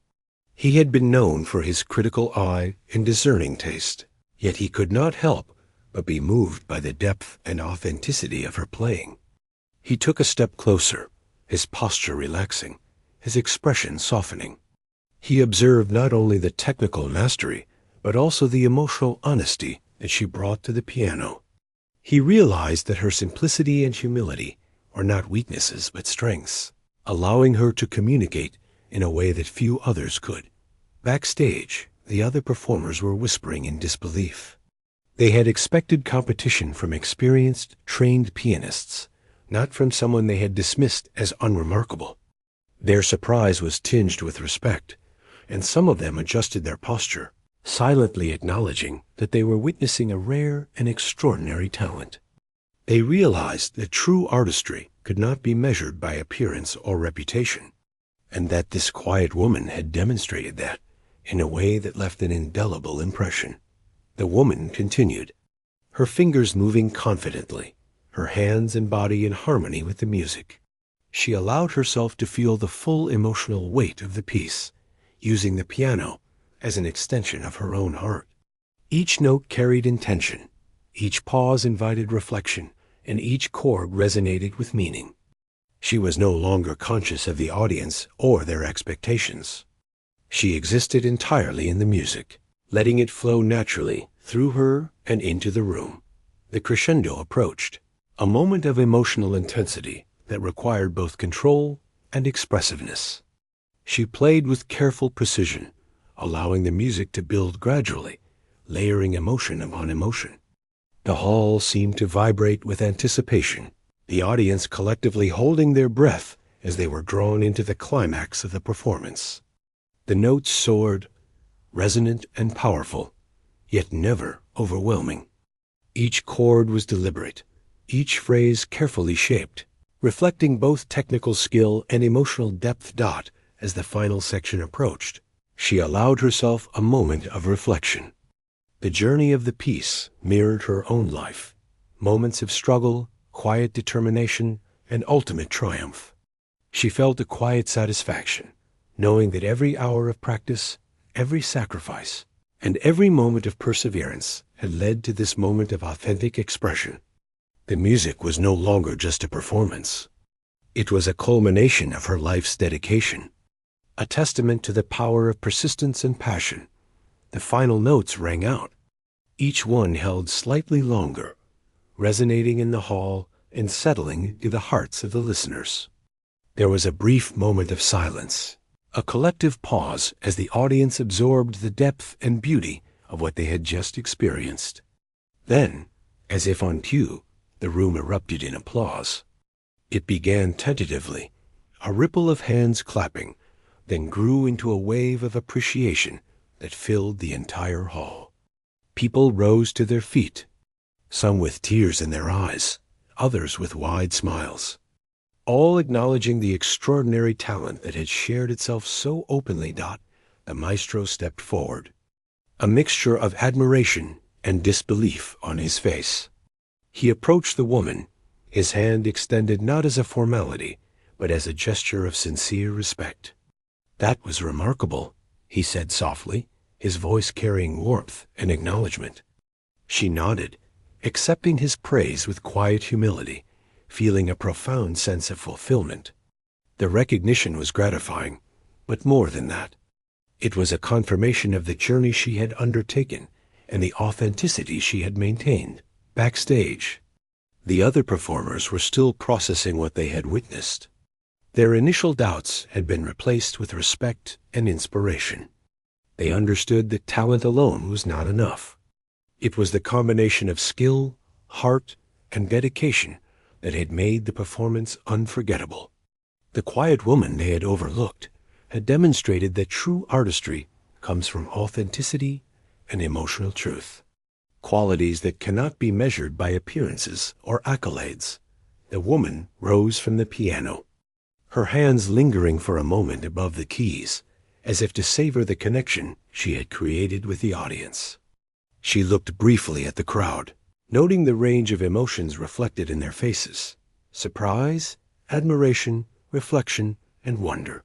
He had been known for his critical eye and discerning taste, yet he could not help but be moved by the depth and authenticity of her playing. He took a step closer, his posture relaxing, his expression softening. He observed not only the technical mastery, but also the emotional honesty that she brought to the piano. He realized that her simplicity and humility are not weaknesses but strengths, allowing her to communicate in a way that few others could. Backstage, the other performers were whispering in disbelief. They had expected competition from experienced, trained pianists, not from someone they had dismissed as unremarkable. Their surprise was tinged with respect, and some of them adjusted their posture, silently acknowledging that they were witnessing a rare and extraordinary talent. They realized that true artistry could not be measured by appearance or reputation, and that this quiet woman had demonstrated that in a way that left an indelible impression. The woman continued, her fingers moving confidently, her hands and body in harmony with the music. She allowed herself to feel the full emotional weight of the piece, using the piano as an extension of her own heart. Each note carried intention, each pause invited reflection, and each chord resonated with meaning. She was no longer conscious of the audience or their expectations. She existed entirely in the music, letting it flow naturally through her and into the room. The crescendo approached, a moment of emotional intensity that required both control and expressiveness. She played with careful precision, allowing the music to build gradually, layering emotion upon emotion. The hall seemed to vibrate with anticipation, the audience collectively holding their breath as they were drawn into the climax of the performance. The notes soared, resonant and powerful, yet never overwhelming. Each chord was deliberate, each phrase carefully shaped, reflecting both technical skill and emotional depth. As the final section approached, she allowed herself a moment of reflection. The journey of the piece mirrored her own life, moments of struggle, quiet determination, and ultimate triumph. She felt a quiet satisfaction, knowing that every hour of practice, every sacrifice, and every moment of perseverance had led to this moment of authentic expression. The music was no longer just a performance. It was a culmination of her life's dedication, a testament to the power of persistence and passion. The final notes rang out, each one held slightly longer, resonating in the hall and settling to the hearts of the listeners. There was a brief moment of silence, a collective pause as the audience absorbed the depth and beauty of what they had just experienced. Then, as if on cue, the room erupted in applause. It began tentatively, a ripple of hands clapping, then grew into a wave of appreciation that filled the entire hall. People rose to their feet, some with tears in their eyes, others with wide smiles, all acknowledging the extraordinary talent that had shared itself so openly. The maestro stepped forward, a mixture of admiration and disbelief on his face. He approached the woman, his hand extended not as a formality, but as a gesture of sincere respect. "That was remarkable," he said softly, his voice carrying warmth and acknowledgement. She nodded, accepting his praise with quiet humility, feeling a profound sense of fulfillment. The recognition was gratifying, but more than that. It was a confirmation of the journey she had undertaken and the authenticity she had maintained. Backstage, the other performers were still processing what they had witnessed. Their initial doubts had been replaced with respect and inspiration. They understood that talent alone was not enough. It was the combination of skill, heart, and dedication that had made the performance unforgettable. The quiet woman they had overlooked had demonstrated that true artistry comes from authenticity and emotional truth, qualities that cannot be measured by appearances or accolades. The woman rose from the piano, her hands lingering for a moment above the keys as if to savor the connection she had created with the audience. She looked briefly at the crowd, noting the range of emotions reflected in their faces: surprise, admiration, reflection, and wonder.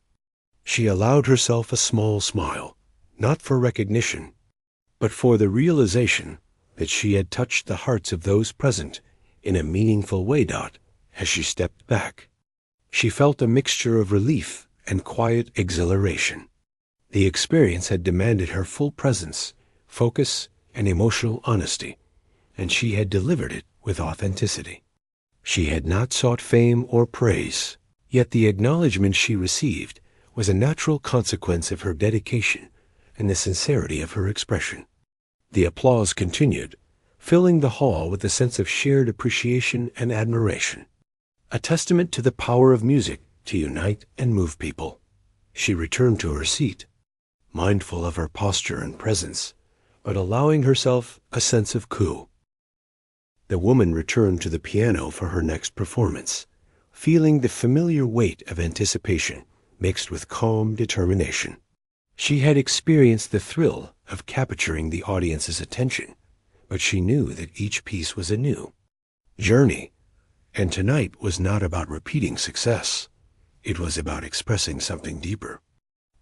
She allowed herself a small smile, not for recognition, but for the realization that she had touched the hearts of those present in a meaningful way. As she stepped back, she felt a mixture of relief and quiet exhilaration. The experience had demanded her full presence, focus, and emotional honesty, and she had delivered it with authenticity. She had not sought fame or praise, yet the acknowledgment she received was a natural consequence of her dedication and the sincerity of her expression. The applause continued, filling the hall with a sense of shared appreciation and admiration, a testament to the power of music to unite and move people. She returned to her seat, mindful of her posture and presence, but allowing herself a sense of cool. The woman returned to the piano for her next performance, feeling the familiar weight of anticipation mixed with calm determination. She had experienced the thrill of capturing the audience's attention, but she knew that each piece was a new journey, and tonight was not about repeating success. It was about expressing something deeper.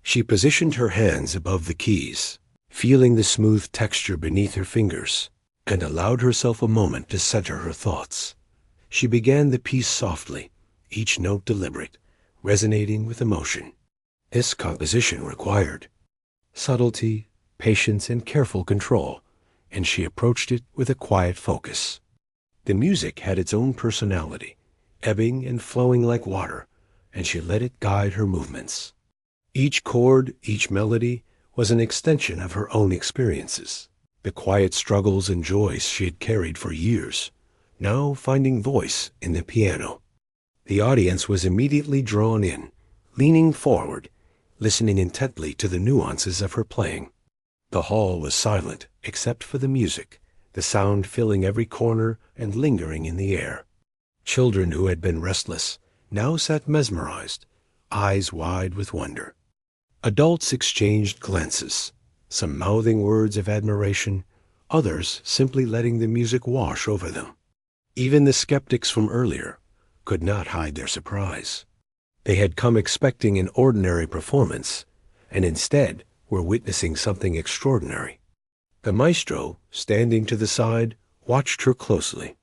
She positioned her hands above the keys, feeling the smooth texture beneath her fingers, and allowed herself a moment to center her thoughts. She began the piece softly, each note deliberate, resonating with emotion. This composition required subtlety, patience, and careful control, and she approached it with a quiet focus. The music had its own personality, ebbing and flowing like water, and she let it guide her movements. Each chord, each melody, was an extension of her own experiences, the quiet struggles and joys she had carried for years, now finding voice in the piano. The audience was immediately drawn in, leaning forward, listening intently to the nuances of her playing. The hall was silent except for the music, the sound filling every corner and lingering in the air. Children who had been restless now sat mesmerized, eyes wide with wonder. Adults exchanged glances, some mouthing words of admiration, others simply letting the music wash over them. Even the skeptics from earlier could not hide their surprise. They had come expecting an ordinary performance, and instead were witnessing something extraordinary. The maestro, standing to the side, watched her closely.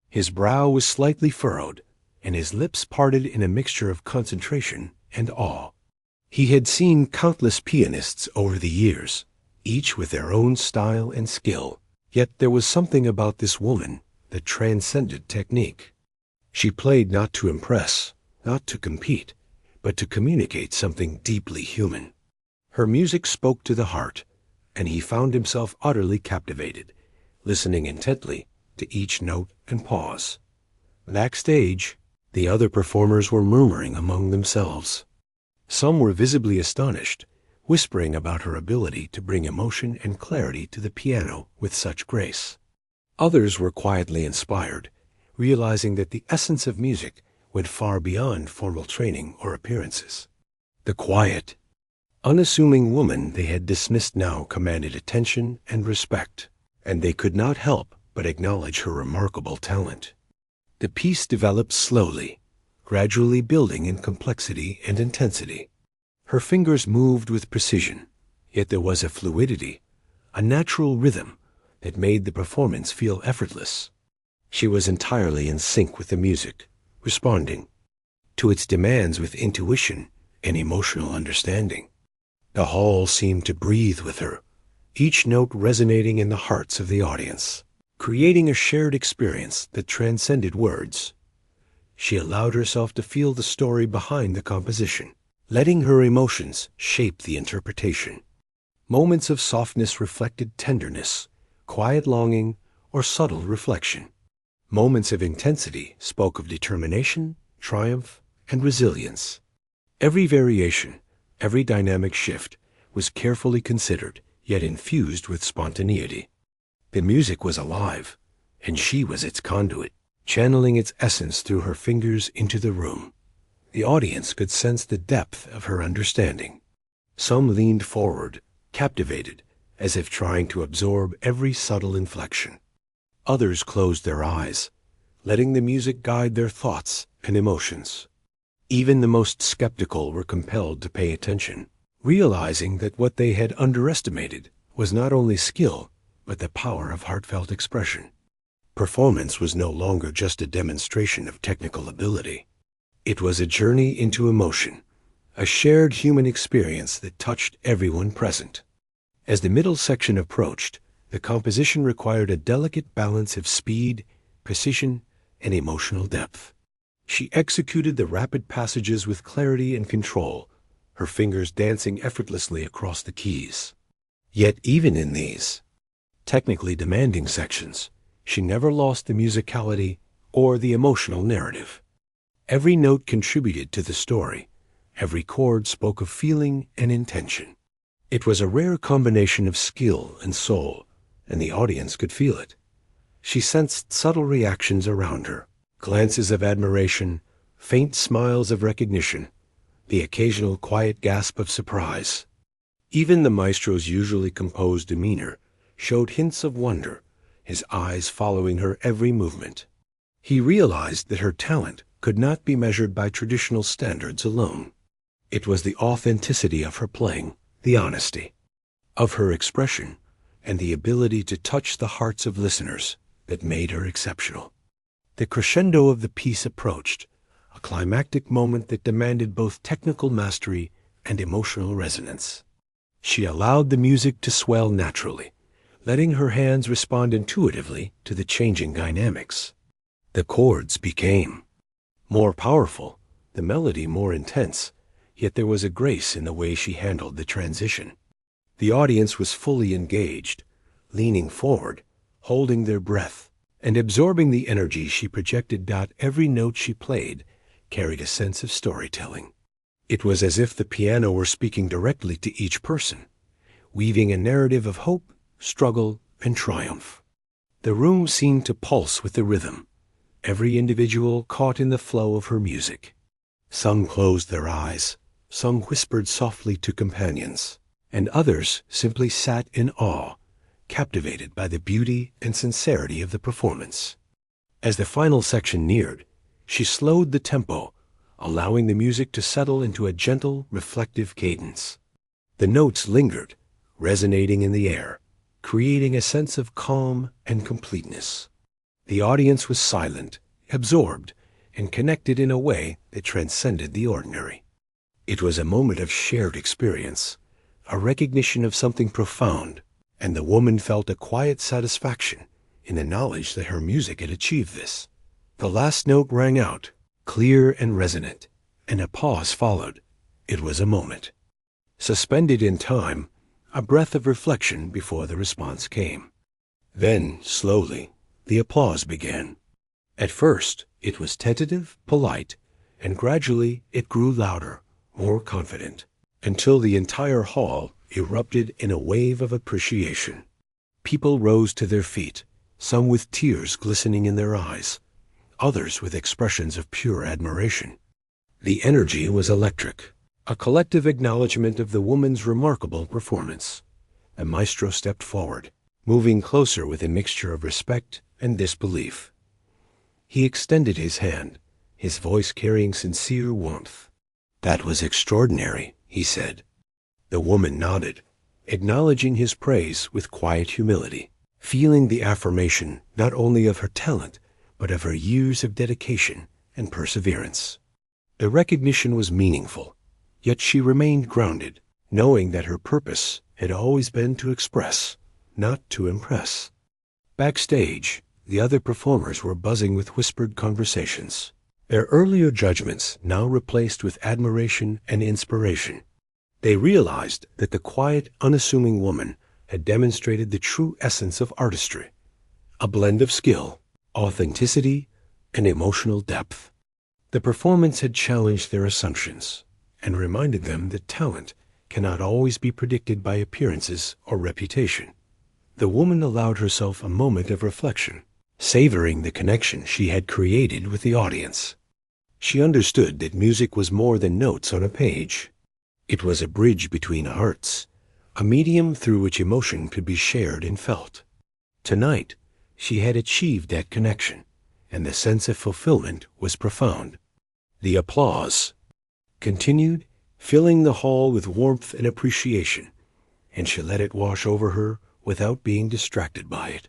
His brow was slightly furrowed, and his lips parted in a mixture of concentration and awe. He had seen countless pianists over the years, each with their own style and skill, yet there was something about this woman that transcended technique. She played not to impress, not to compete, but to communicate something deeply human. Her music spoke to the heart, and he found himself utterly captivated, listening intently to each note and pause. Backstage, the other performers were murmuring among themselves. Some were visibly astonished, whispering about her ability to bring emotion and clarity to the piano with such grace. Others were quietly inspired, realizing that the essence of music went far beyond formal training or appearances. The quiet, unassuming woman they had dismissed now commanded attention and respect, and they could not help but acknowledge her remarkable talent. The piece developed slowly, gradually building in complexity and intensity. Her fingers moved with precision, yet there was a fluidity, a natural rhythm that made the performance feel effortless. She was entirely in sync with the music, responding to its demands with intuition and emotional understanding. The hall seemed to breathe with her, each note resonating in the hearts of the audience, creating a shared experience that transcended words. She allowed herself to feel the story behind the composition, letting her emotions shape the interpretation. Moments of softness reflected tenderness, quiet longing, or subtle reflection. Moments of intensity spoke of determination, triumph, and resilience. Every variation, every dynamic shift was carefully considered, yet infused with spontaneity. The music was alive, and she was its conduit, channeling its essence through her fingers into the room. The audience could sense the depth of her understanding. Some leaned forward, captivated, as if trying to absorb every subtle inflection. Others closed their eyes, letting the music guide their thoughts and emotions. Even the most skeptical were compelled to pay attention, realizing that what they had underestimated was not only skill, but the power of heartfelt expression. Performance was no longer just a demonstration of technical ability. It was a journey into emotion, a shared human experience that touched everyone present. As the middle section approached, the composition required a delicate balance of speed, precision, and emotional depth. She executed the rapid passages with clarity and control, her fingers dancing effortlessly across the keys. Yet even in these technically demanding sections, she never lost the musicality or the emotional narrative. Every note contributed to the story. Every chord spoke of feeling and intention. It was a rare combination of skill and soul, and the audience could feel it. She sensed subtle reactions around her, glances of admiration, faint smiles of recognition, the occasional quiet gasp of surprise. Even the maestro's usually composed demeanor showed hints of wonder, his eyes following her every movement. He realized that her talent could not be measured by traditional standards alone. It was the authenticity of her playing, the honesty of her expression, and the ability to touch the hearts of listeners that made her exceptional. The crescendo of the piece approached, a climactic moment that demanded both technical mastery and emotional resonance. She allowed the music to swell naturally, letting her hands respond intuitively to the changing dynamics. The chords became more powerful, the melody more intense, yet there was a grace in the way she handled the transition. The audience was fully engaged, leaning forward, holding their breath, and absorbing the energy she projected. Every note she played carried a sense of storytelling. It was as if the piano were speaking directly to each person, weaving a narrative of hope, struggle, and triumph. The room seemed to pulse with the rhythm, every individual caught in the flow of her music. Some closed their eyes, some whispered softly to companions, and others simply sat in awe, captivated by the beauty and sincerity of the performance. As the final section neared, she slowed the tempo, allowing the music to settle into a gentle, reflective cadence. The notes lingered, resonating in the air, creating a sense of calm and completeness. The audience was silent, absorbed, and connected in a way that transcended the ordinary. It was a moment of shared experience, a recognition of something profound, and the woman felt a quiet satisfaction in the knowledge that her music had achieved this. The last note rang out, clear and resonant, and a pause followed. It was a moment, suspended in time, a breath of reflection before the response came. Then, slowly, the applause began. At first, it was tentative, polite, and gradually it grew louder, more confident, until the entire hall erupted in a wave of appreciation. People rose to their feet, some with tears glistening in their eyes, others with expressions of pure admiration. The energy was electric, a collective acknowledgement of the woman's remarkable performance. The maestro stepped forward, moving closer with a mixture of respect and disbelief. He extended his hand, his voice carrying sincere warmth. "That was extraordinary," he said. The woman nodded, acknowledging his praise with quiet humility, feeling the affirmation not only of her talent, but of her years of dedication and perseverance. The recognition was meaningful, yet she remained grounded, knowing that her purpose had always been to express, not to impress. Backstage, the other performers were buzzing with whispered conversations, their earlier judgments now replaced with admiration and inspiration. They realized that the quiet, unassuming woman had demonstrated the true essence of artistry, a blend of skill, authenticity, and emotional depth. The performance had challenged their assumptions and reminded them that talent cannot always be predicted by appearances or reputation. The woman allowed herself a moment of reflection, savoring the connection she had created with the audience. She understood that music was more than notes on a page. It was a bridge between hearts, a medium through which emotion could be shared and felt. Tonight, she had achieved that connection, and the sense of fulfillment was profound. The applause continued, filling the hall with warmth and appreciation, and she let it wash over her without being distracted by it.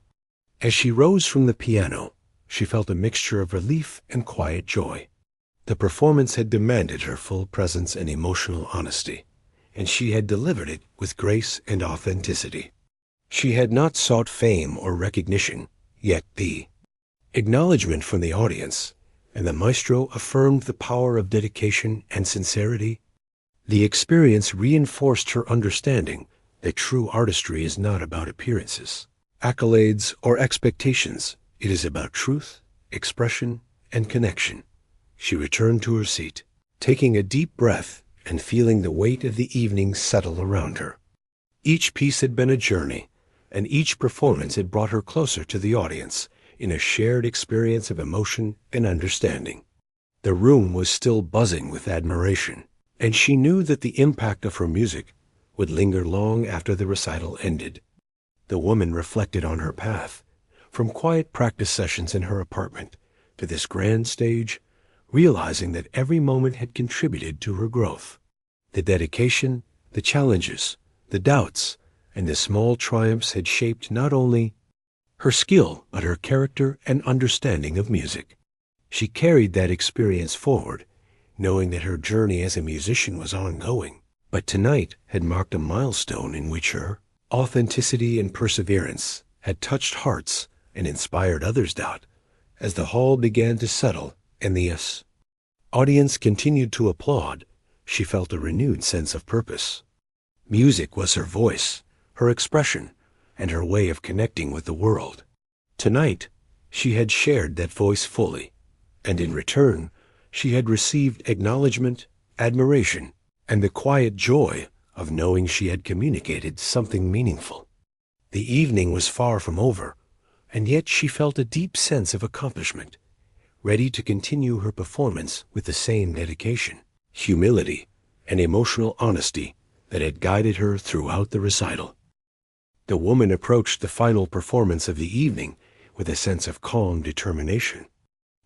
As she rose from the piano, she felt a mixture of relief and quiet joy. The performance had demanded her full presence and emotional honesty, and she had delivered it with grace and authenticity. She had not sought fame or recognition, yet the acknowledgement from the audience and the maestro affirmed the power of dedication and sincerity. The experience reinforced her understanding that true artistry is not about appearances, accolades, or expectations. It is about truth, expression, and connection. She returned to her seat, taking a deep breath and feeling the weight of the evening settle around her. Each piece had been a journey, and each performance had brought her closer to the audience in a shared experience of emotion and understanding. The room was still buzzing with admiration, and she knew that the impact of her music would linger long after the recital ended. The woman reflected on her path, from quiet practice sessions in her apartment to this grand stage, realizing that every moment had contributed to her growth. The dedication, the challenges, the doubts, and the small triumphs had shaped not only her skill, but her character and understanding of music. She carried that experience forward, knowing that her journey as a musician was ongoing, but tonight had marked a milestone in which her authenticity and perseverance had touched hearts and inspired others. As the hall began to settle and the audience continued to applaud, she felt a renewed sense of purpose. Music was her voice, her expression, and her way of connecting with the world. Tonight, she had shared that voice fully, and in return, she had received acknowledgement, admiration, and the quiet joy of knowing she had communicated something meaningful. The evening was far from over, and yet she felt a deep sense of accomplishment, ready to continue her performance with the same dedication, humility, and emotional honesty that had guided her throughout the recital. The woman approached the final performance of the evening with a sense of calm determination.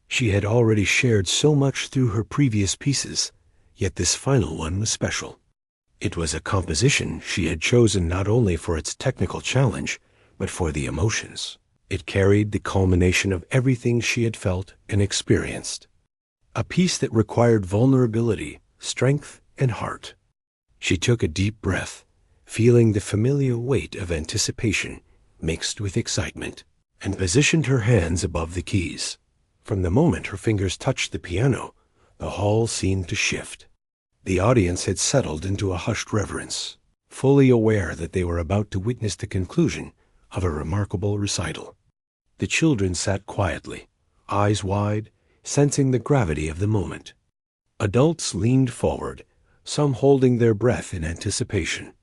She had already shared so much through her previous pieces, yet this final one was special. It was a composition she had chosen not only for its technical challenge, but for the emotions. It carried the culmination of everything she had felt and experienced. A piece that required vulnerability, strength, and heart. She took a deep breath, feeling the familiar weight of anticipation mixed with excitement, and positioned her hands above the keys. From the moment her fingers touched the piano, the hall seemed to shift. The audience had settled into a hushed reverence, fully aware that they were about to witness the conclusion of a remarkable recital. The children sat quietly, eyes wide, sensing the gravity of the moment. Adults leaned forward, some holding their breath in anticipation.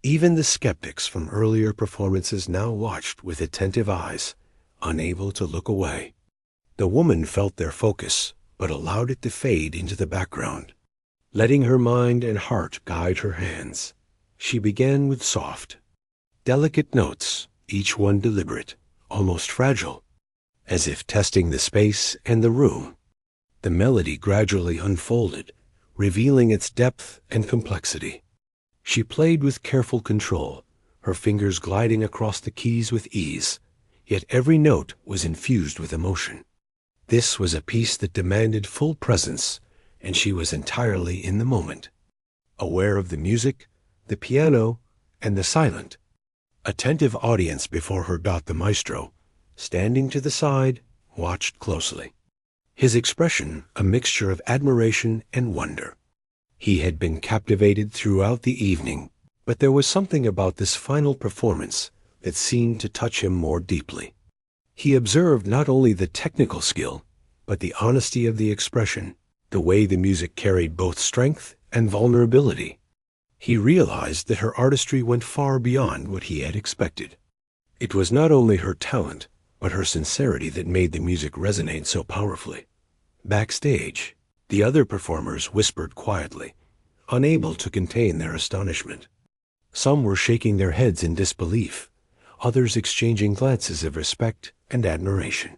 Even the skeptics from earlier performances now watched with attentive eyes, unable to look away. The woman felt their focus, but allowed it to fade into the background. Letting her mind and heart guide her hands, she began with soft, delicate notes, each one deliberate, almost fragile, as if testing the space and the room. The melody gradually unfolded, revealing its depth and complexity. She played with careful control, her fingers gliding across the keys with ease, yet every note was infused with emotion. This was a piece that demanded full presence, and she was entirely in the moment, aware of the music, the piano, and the silent, attentive audience before her. The maestro, standing to the side, watched closely, his expression a mixture of admiration and wonder. He had been captivated throughout the evening, but there was something about this final performance that seemed to touch him more deeply. He observed not only the technical skill, but the honesty of the expression, the way the music carried both strength and vulnerability. He realized that her artistry went far beyond what he had expected. It was not only her talent, but her sincerity that made the music resonate so powerfully. Backstage, the other performers whispered quietly, unable to contain their astonishment. Some were shaking their heads in disbelief, others exchanging glances of respect and admiration.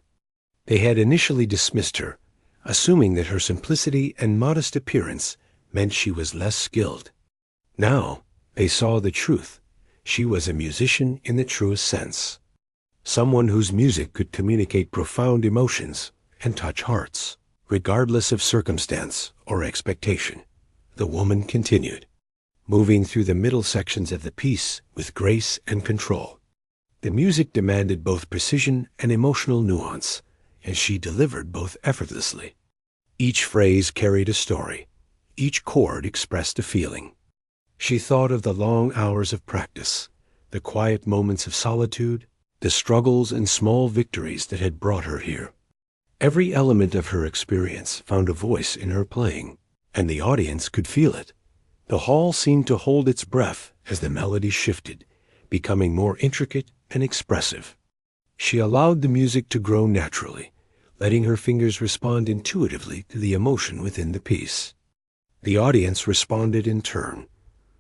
They had initially dismissed her, assuming that her simplicity and modest appearance meant she was less skilled. Now they saw the truth. She was a musician in the truest sense, someone whose music could communicate profound emotions and touch hearts, regardless of circumstance or expectation. The woman continued, moving through the middle sections of the piece with grace and control. The music demanded both precision and emotional nuance, and she delivered both effortlessly. Each phrase carried a story. Each chord expressed a feeling. She thought of the long hours of practice, the quiet moments of solitude, the struggles and small victories that had brought her here. Every element of her experience found a voice in her playing, and the audience could feel it. The hall seemed to hold its breath as the melody shifted, becoming more intricate and expressive. She allowed the music to grow naturally, letting her fingers respond intuitively to the emotion within the piece. The audience responded in turn,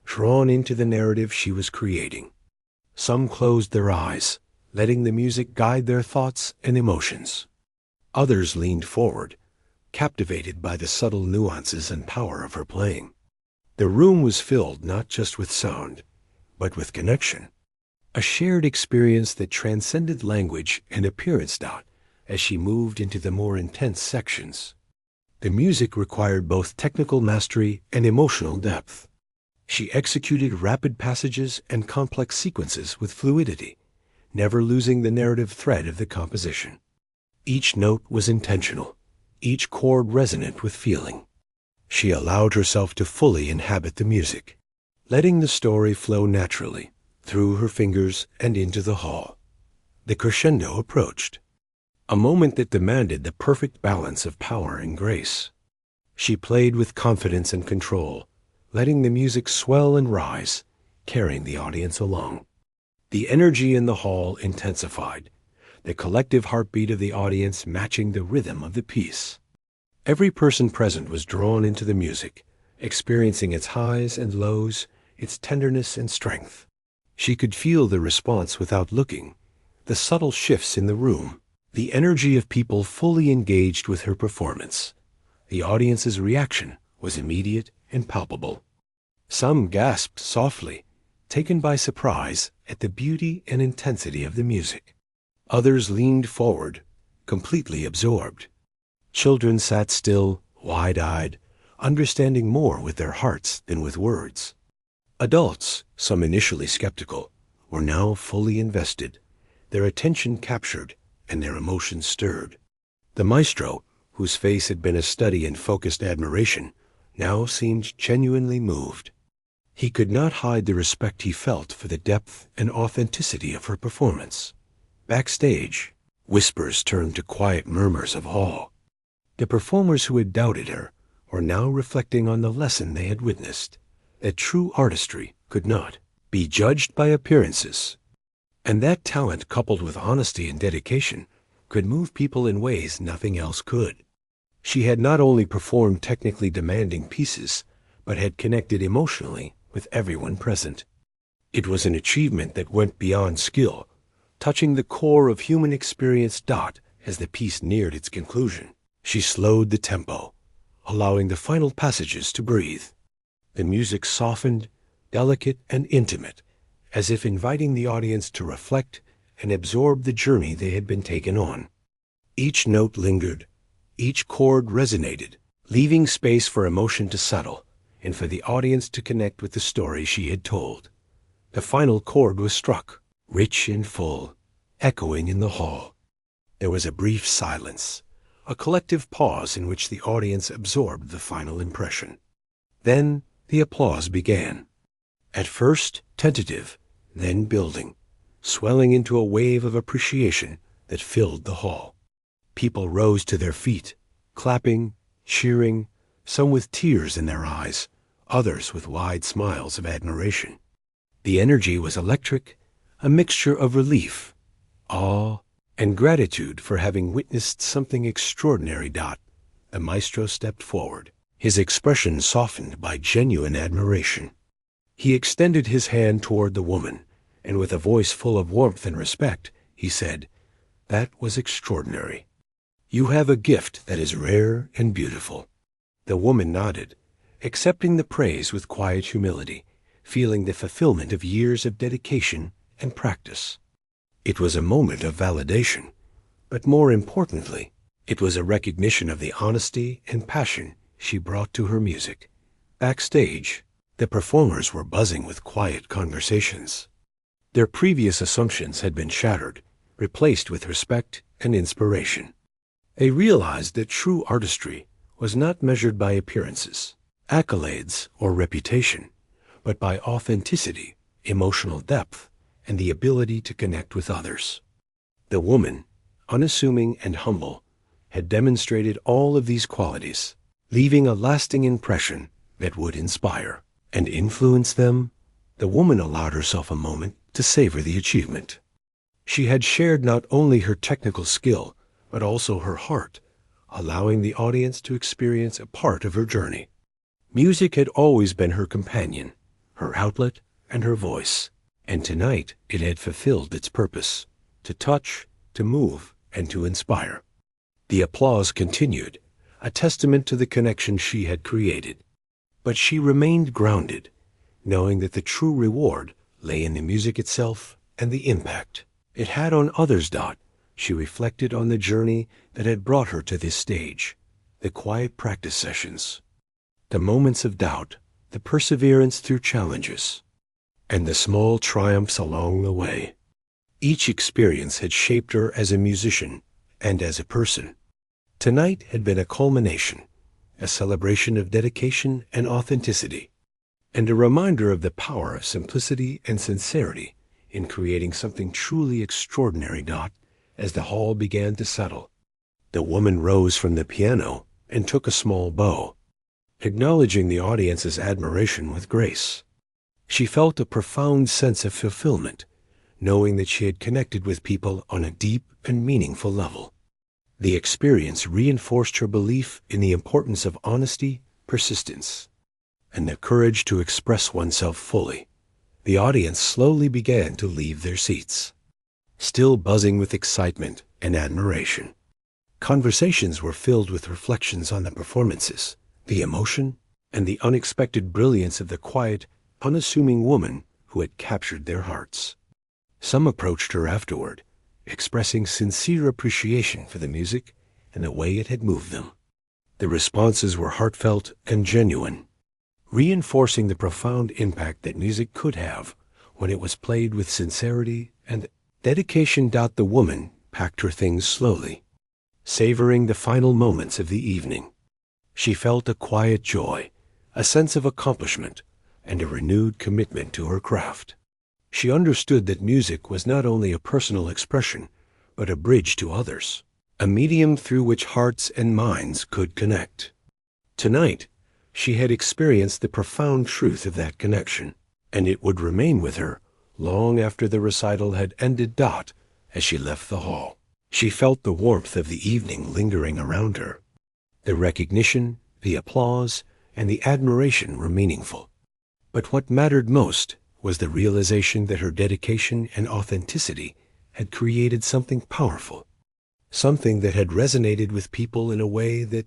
drawn into the narrative she was creating. Some closed their eyes, letting the music guide their thoughts and emotions. Others leaned forward, captivated by the subtle nuances and power of her playing. The room was filled not just with sound, but with connection, a shared experience that transcended language and appearance as she moved into the more intense sections. The music required both technical mastery and emotional depth. She executed rapid passages and complex sequences with fluidity, never losing the narrative thread of the composition. Each note was intentional, each chord resonant with feeling. She allowed herself to fully inhabit the music, letting the story flow naturally through her fingers and into the hall. The crescendo approached, a moment that demanded the perfect balance of power and grace. She played with confidence and control, letting the music swell and rise, carrying the audience along. The energy in the hall intensified, the collective heartbeat of the audience matching the rhythm of the piece. Every person present was drawn into the music, experiencing its highs and lows, its tenderness and strength. She could feel the response without looking, the subtle shifts in the room, the energy of people fully engaged with her performance. The audience's reaction was immediate and palpable. Some gasped softly, taken by surprise at the beauty and intensity of the music. Others leaned forward, completely absorbed. Children sat still, wide-eyed, understanding more with their hearts than with words. Adults, some initially skeptical, were now fully invested, their attention captured and their emotions stirred. The maestro, whose face had been a study in focused admiration, now seemed genuinely moved. He could not hide the respect he felt for the depth and authenticity of her performance. Backstage, whispers turned to quiet murmurs of awe. The performers who had doubted her were now reflecting on the lesson they had witnessed, that true artistry could not be judged by appearances, and that talent coupled with honesty and dedication could move people in ways nothing else could. She had not only performed technically demanding pieces, but had connected emotionally with everyone present. It was an achievement that went beyond skill, touching the core of human experience. As the piece neared its conclusion, she slowed the tempo, allowing the final passages to breathe. The music softened, delicate and intimate, as if inviting the audience to reflect and absorb the journey they had been taken on. Each note lingered, each chord resonated, leaving space for emotion to settle and for the audience to connect with the story she had told. The final chord was struck, rich and full, echoing in the hall. There was a brief silence, a collective pause in which the audience absorbed the final impression. Then the applause began. At first tentative, then building, swelling into a wave of appreciation that filled the hall. People rose to their feet, clapping, cheering, some with tears in their eyes, others with wide smiles of admiration. The energy was electric, a mixture of relief, awe, and gratitude for having witnessed something extraordinary. The maestro stepped forward, his expression softened by genuine admiration. He extended his hand toward the woman, and with a voice full of warmth and respect, he said, "That was extraordinary. You have a gift that is rare and beautiful." The woman nodded, accepting the praise with quiet humility, feeling the fulfillment of years of dedication and practice. It was a moment of validation, but more importantly, it was a recognition of the honesty and passion she brought to her music. Backstage, the performers were buzzing with quiet conversations. Their previous assumptions had been shattered, replaced with respect and inspiration. They realized that true artistry was not measured by appearances, accolades, or reputation, but by authenticity, emotional depth, and the ability to connect with others. The woman, unassuming and humble, had demonstrated all of these qualities, leaving a lasting impression that would inspire and influence them. The woman allowed herself a moment to savor the achievement. She had shared not only her technical skill, but also her heart, allowing the audience to experience a part of her journey. Music had always been her companion, her outlet, and her voice, and tonight it had fulfilled its purpose, to touch, to move, and to inspire. The applause continued, a testament to the connection she had created. But she remained grounded, knowing that the true reward lay in the music itself and the impact it had on others. She reflected on the journey that had brought her to this stage, the quiet practice sessions, the moments of doubt, the perseverance through challenges, and the small triumphs along the way. Each experience had shaped her as a musician and as a person. Tonight had been a culmination, a celebration of dedication and authenticity, and a reminder of the power of simplicity and sincerity in creating something truly extraordinary. As the hall began to settle, the woman rose from the piano and took a small bow, acknowledging the audience's admiration with grace. She felt a profound sense of fulfillment, knowing that she had connected with people on a deep and meaningful level. The experience reinforced her belief in the importance of honesty, persistence, and the courage to express oneself fully. The audience slowly began to leave their seats, still buzzing with excitement and admiration. Conversations were filled with reflections on the performances, the emotion, and the unexpected brilliance of the quiet, unassuming woman who had captured their hearts. Some approached her afterward, expressing sincere appreciation for the music and the way it had moved them. The responses were heartfelt and genuine, reinforcing the profound impact that music could have when it was played with sincerity and dedication. The woman packed her things slowly, savoring the final moments of the evening. She felt a quiet joy, a sense of accomplishment, and a renewed commitment to her craft. She understood that music was not only a personal expression, but a bridge to others, a medium through which hearts and minds could connect. Tonight, she had experienced the profound truth of that connection, and it would remain with her long after the recital had ended. As she left the hall, she felt the warmth of the evening lingering around her. The recognition, the applause, and the admiration were meaningful. But what mattered most was the realization that her dedication and authenticity had created something powerful, something that had resonated with people in a way that